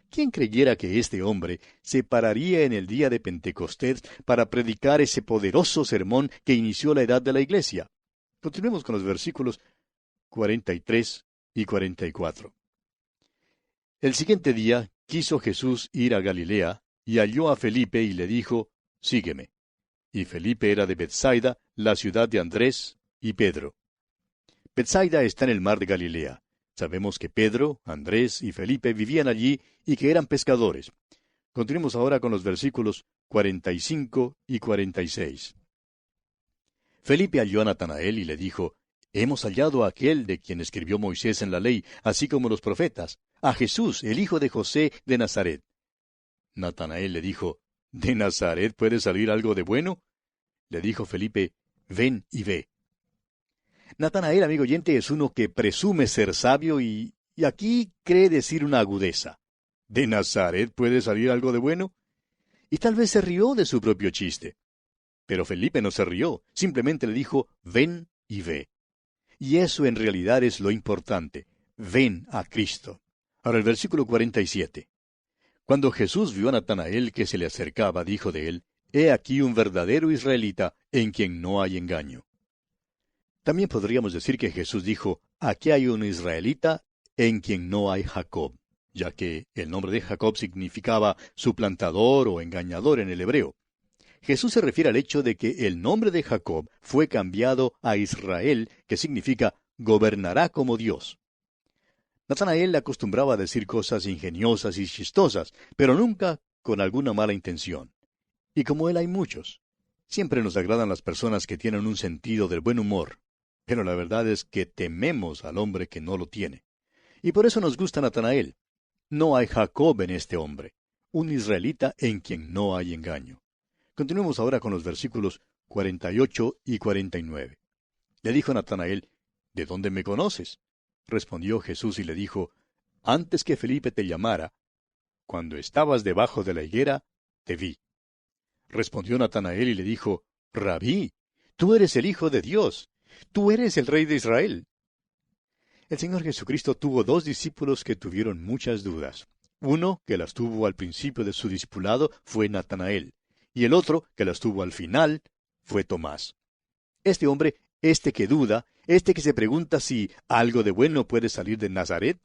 ¿Quién creyera que este hombre se pararía en el día de Pentecostés para predicar ese poderoso sermón que inició la edad de la iglesia? Continuemos con los versículos 43 y 44. El siguiente día quiso Jesús ir a Galilea, y halló a Felipe y le dijo, «Sígueme». Y Felipe era de Betsaida, la ciudad de Andrés y Pedro. Betsaida está en el mar de Galilea. Sabemos que Pedro, Andrés y Felipe vivían allí y que eran pescadores. Continuemos ahora con los versículos 45 y 46. Felipe halló a Natanael y le dijo, «Hemos hallado a aquel de quien escribió Moisés en la ley, así como los profetas, a Jesús, el hijo de José de Nazaret». Natanael le dijo, «¿De Nazaret puede salir algo de bueno?». Le dijo Felipe, «Ven y ve». Natanael, amigo oyente, es uno que presume ser sabio y aquí cree decir una agudeza. ¿De Nazaret puede salir algo de bueno? Y tal vez se rió de su propio chiste. Pero Felipe no se rió, simplemente le dijo, «Ven y ve». Y eso en realidad es lo importante. Ven a Cristo. Ahora el versículo 47. Cuando Jesús vio a Natanael que se le acercaba, dijo de él, «He aquí un verdadero israelita en quien no hay engaño». También podríamos decir que Jesús dijo, «Aquí hay un israelita en quien no hay Jacob», ya que el nombre de Jacob significaba suplantador o engañador en el hebreo. Jesús se refiere al hecho de que el nombre de Jacob fue cambiado a Israel, que significa gobernará como Dios. Natanael acostumbraba a decir cosas ingeniosas y chistosas, pero nunca con alguna mala intención. Y como él hay muchos. Siempre nos agradan las personas que tienen un sentido del buen humor, pero la verdad es que tememos al hombre que no lo tiene. Y por eso nos gusta Natanael. No hay Jacob en este hombre, un israelita en quien no hay engaño. Continuemos ahora con los versículos 48 y 49. Le dijo Natanael, «¿De dónde me conoces?». Respondió Jesús y le dijo, «Antes que Felipe te llamara, cuando estabas debajo de la higuera, te vi». Respondió Natanael y le dijo, «Rabí, tú eres el Hijo de Dios, tú eres el Rey de Israel». El Señor Jesucristo tuvo dos discípulos que tuvieron muchas dudas. Uno, que las tuvo al principio de su discipulado, fue Natanael, y el otro, que las tuvo al final, fue Tomás. Este hombre Este que duda, este que se pregunta si algo de bueno puede salir de Nazaret,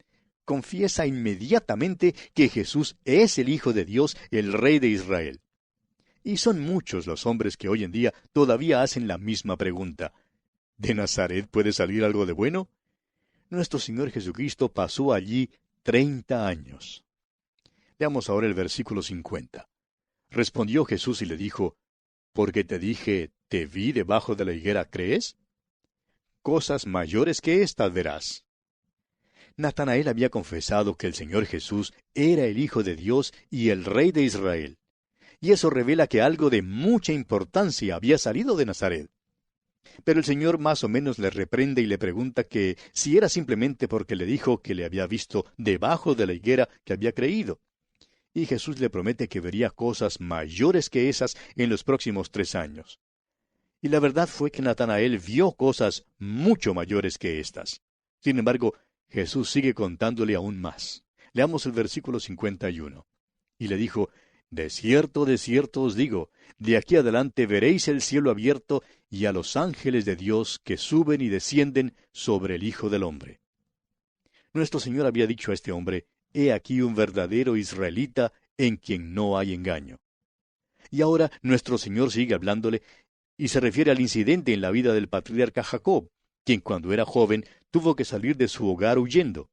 confiesa inmediatamente que Jesús es el Hijo de Dios, el Rey de Israel. Y son muchos los hombres que hoy en día todavía hacen la misma pregunta. ¿De Nazaret puede salir algo de bueno? Nuestro Señor Jesucristo pasó allí 30 años. Veamos ahora el versículo 50. Respondió Jesús y le dijo, «Porque te dije, te vi debajo de la higuera, ¿crees? Cosas mayores que estas verás». Natanael había confesado que el Señor Jesús era el Hijo de Dios y el Rey de Israel. Y eso revela que algo de mucha importancia había salido de Nazaret. Pero el Señor más o menos le reprende y le pregunta que si era simplemente porque le dijo que le había visto debajo de la higuera que había creído. Y Jesús le promete que vería cosas mayores que esas en los próximos 3 años. Y la verdad fue que Natanael vio cosas mucho mayores que estas. Sin embargo, Jesús sigue contándole aún más. Leamos el versículo 51. Y le dijo, de cierto os digo, de aquí adelante veréis el cielo abierto y a los ángeles de Dios que suben y descienden sobre el Hijo del Hombre. Nuestro Señor había dicho a este hombre, he aquí un verdadero israelita en quien no hay engaño. Y ahora nuestro Señor sigue hablándole y se refiere al incidente en la vida del patriarca Jacob, quien cuando era joven tuvo que salir de su hogar huyendo.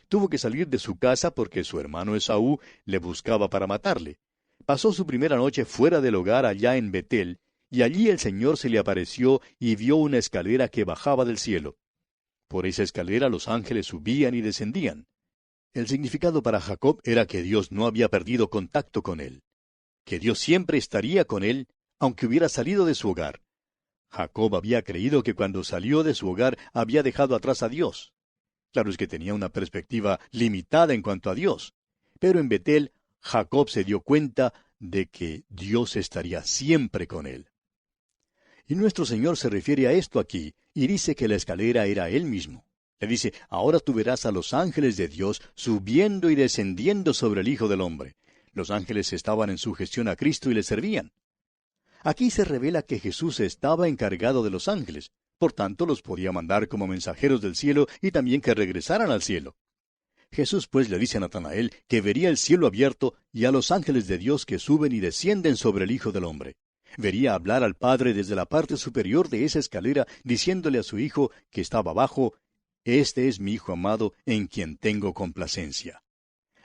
Tuvo que salir de su casa porque su hermano Esaú le buscaba para matarle. Pasó su primera noche fuera del hogar allá en Betel, y allí el Señor se le apareció y vio una escalera que bajaba del cielo. Por esa escalera los ángeles subían y descendían. El significado para Jacob era que Dios no había perdido contacto con él, que Dios siempre estaría con él, aunque hubiera salido de su hogar. Jacob había creído que cuando salió de su hogar había dejado atrás a Dios. Claro es que tenía una perspectiva limitada en cuanto a Dios, pero en Betel Jacob se dio cuenta de que Dios estaría siempre con él. Y nuestro Señor se refiere a esto aquí, y dice que la escalera era Él mismo. Le dice, ahora tú verás a los ángeles de Dios subiendo y descendiendo sobre el Hijo del Hombre. Los ángeles estaban en sujeción a Cristo y le servían. Aquí se revela que Jesús estaba encargado de los ángeles, por tanto los podía mandar como mensajeros del cielo y también que regresaran al cielo. Jesús pues le dice a Natanael que vería el cielo abierto y a los ángeles de Dios que suben y descienden sobre el Hijo del Hombre. Vería hablar al Padre desde la parte superior de esa escalera, diciéndole a su Hijo que estaba abajo, «Este es mi Hijo amado, en quien tengo complacencia».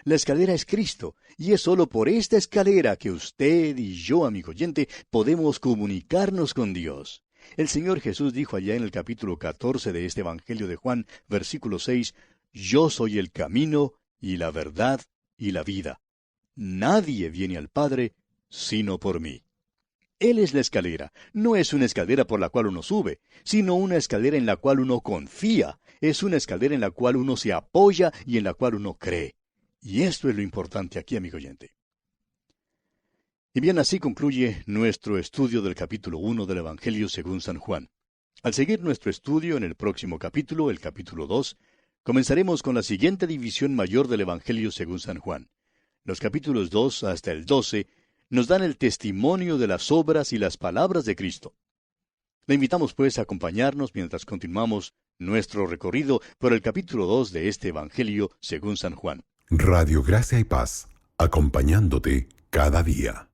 La escalera es Cristo, y es sólo por esta escalera que usted y yo, amigo oyente, podemos comunicarnos con Dios. El Señor Jesús dijo allá en el capítulo 14 de este Evangelio de Juan, versículo 6, «Yo soy el camino, y la verdad, y la vida. Nadie viene al Padre, sino por mí». Él es la escalera. No es una escalera por la cual uno sube, sino una escalera en la cual uno confía. Es una escalera en la cual uno se apoya y en la cual uno cree. Y esto es lo importante aquí, amigo oyente. Y bien, así concluye nuestro estudio del capítulo 1 del Evangelio según San Juan. Al seguir nuestro estudio en el próximo capítulo, el capítulo 2, comenzaremos con la siguiente división mayor del Evangelio según San Juan. Los capítulos 2 hasta el 12 nos dan el testimonio de las obras y las palabras de Cristo. Le invitamos pues a acompañarnos mientras continuamos nuestro recorrido por el capítulo 2 de este Evangelio según San Juan. Radio Gracia y Paz, acompañándote cada día.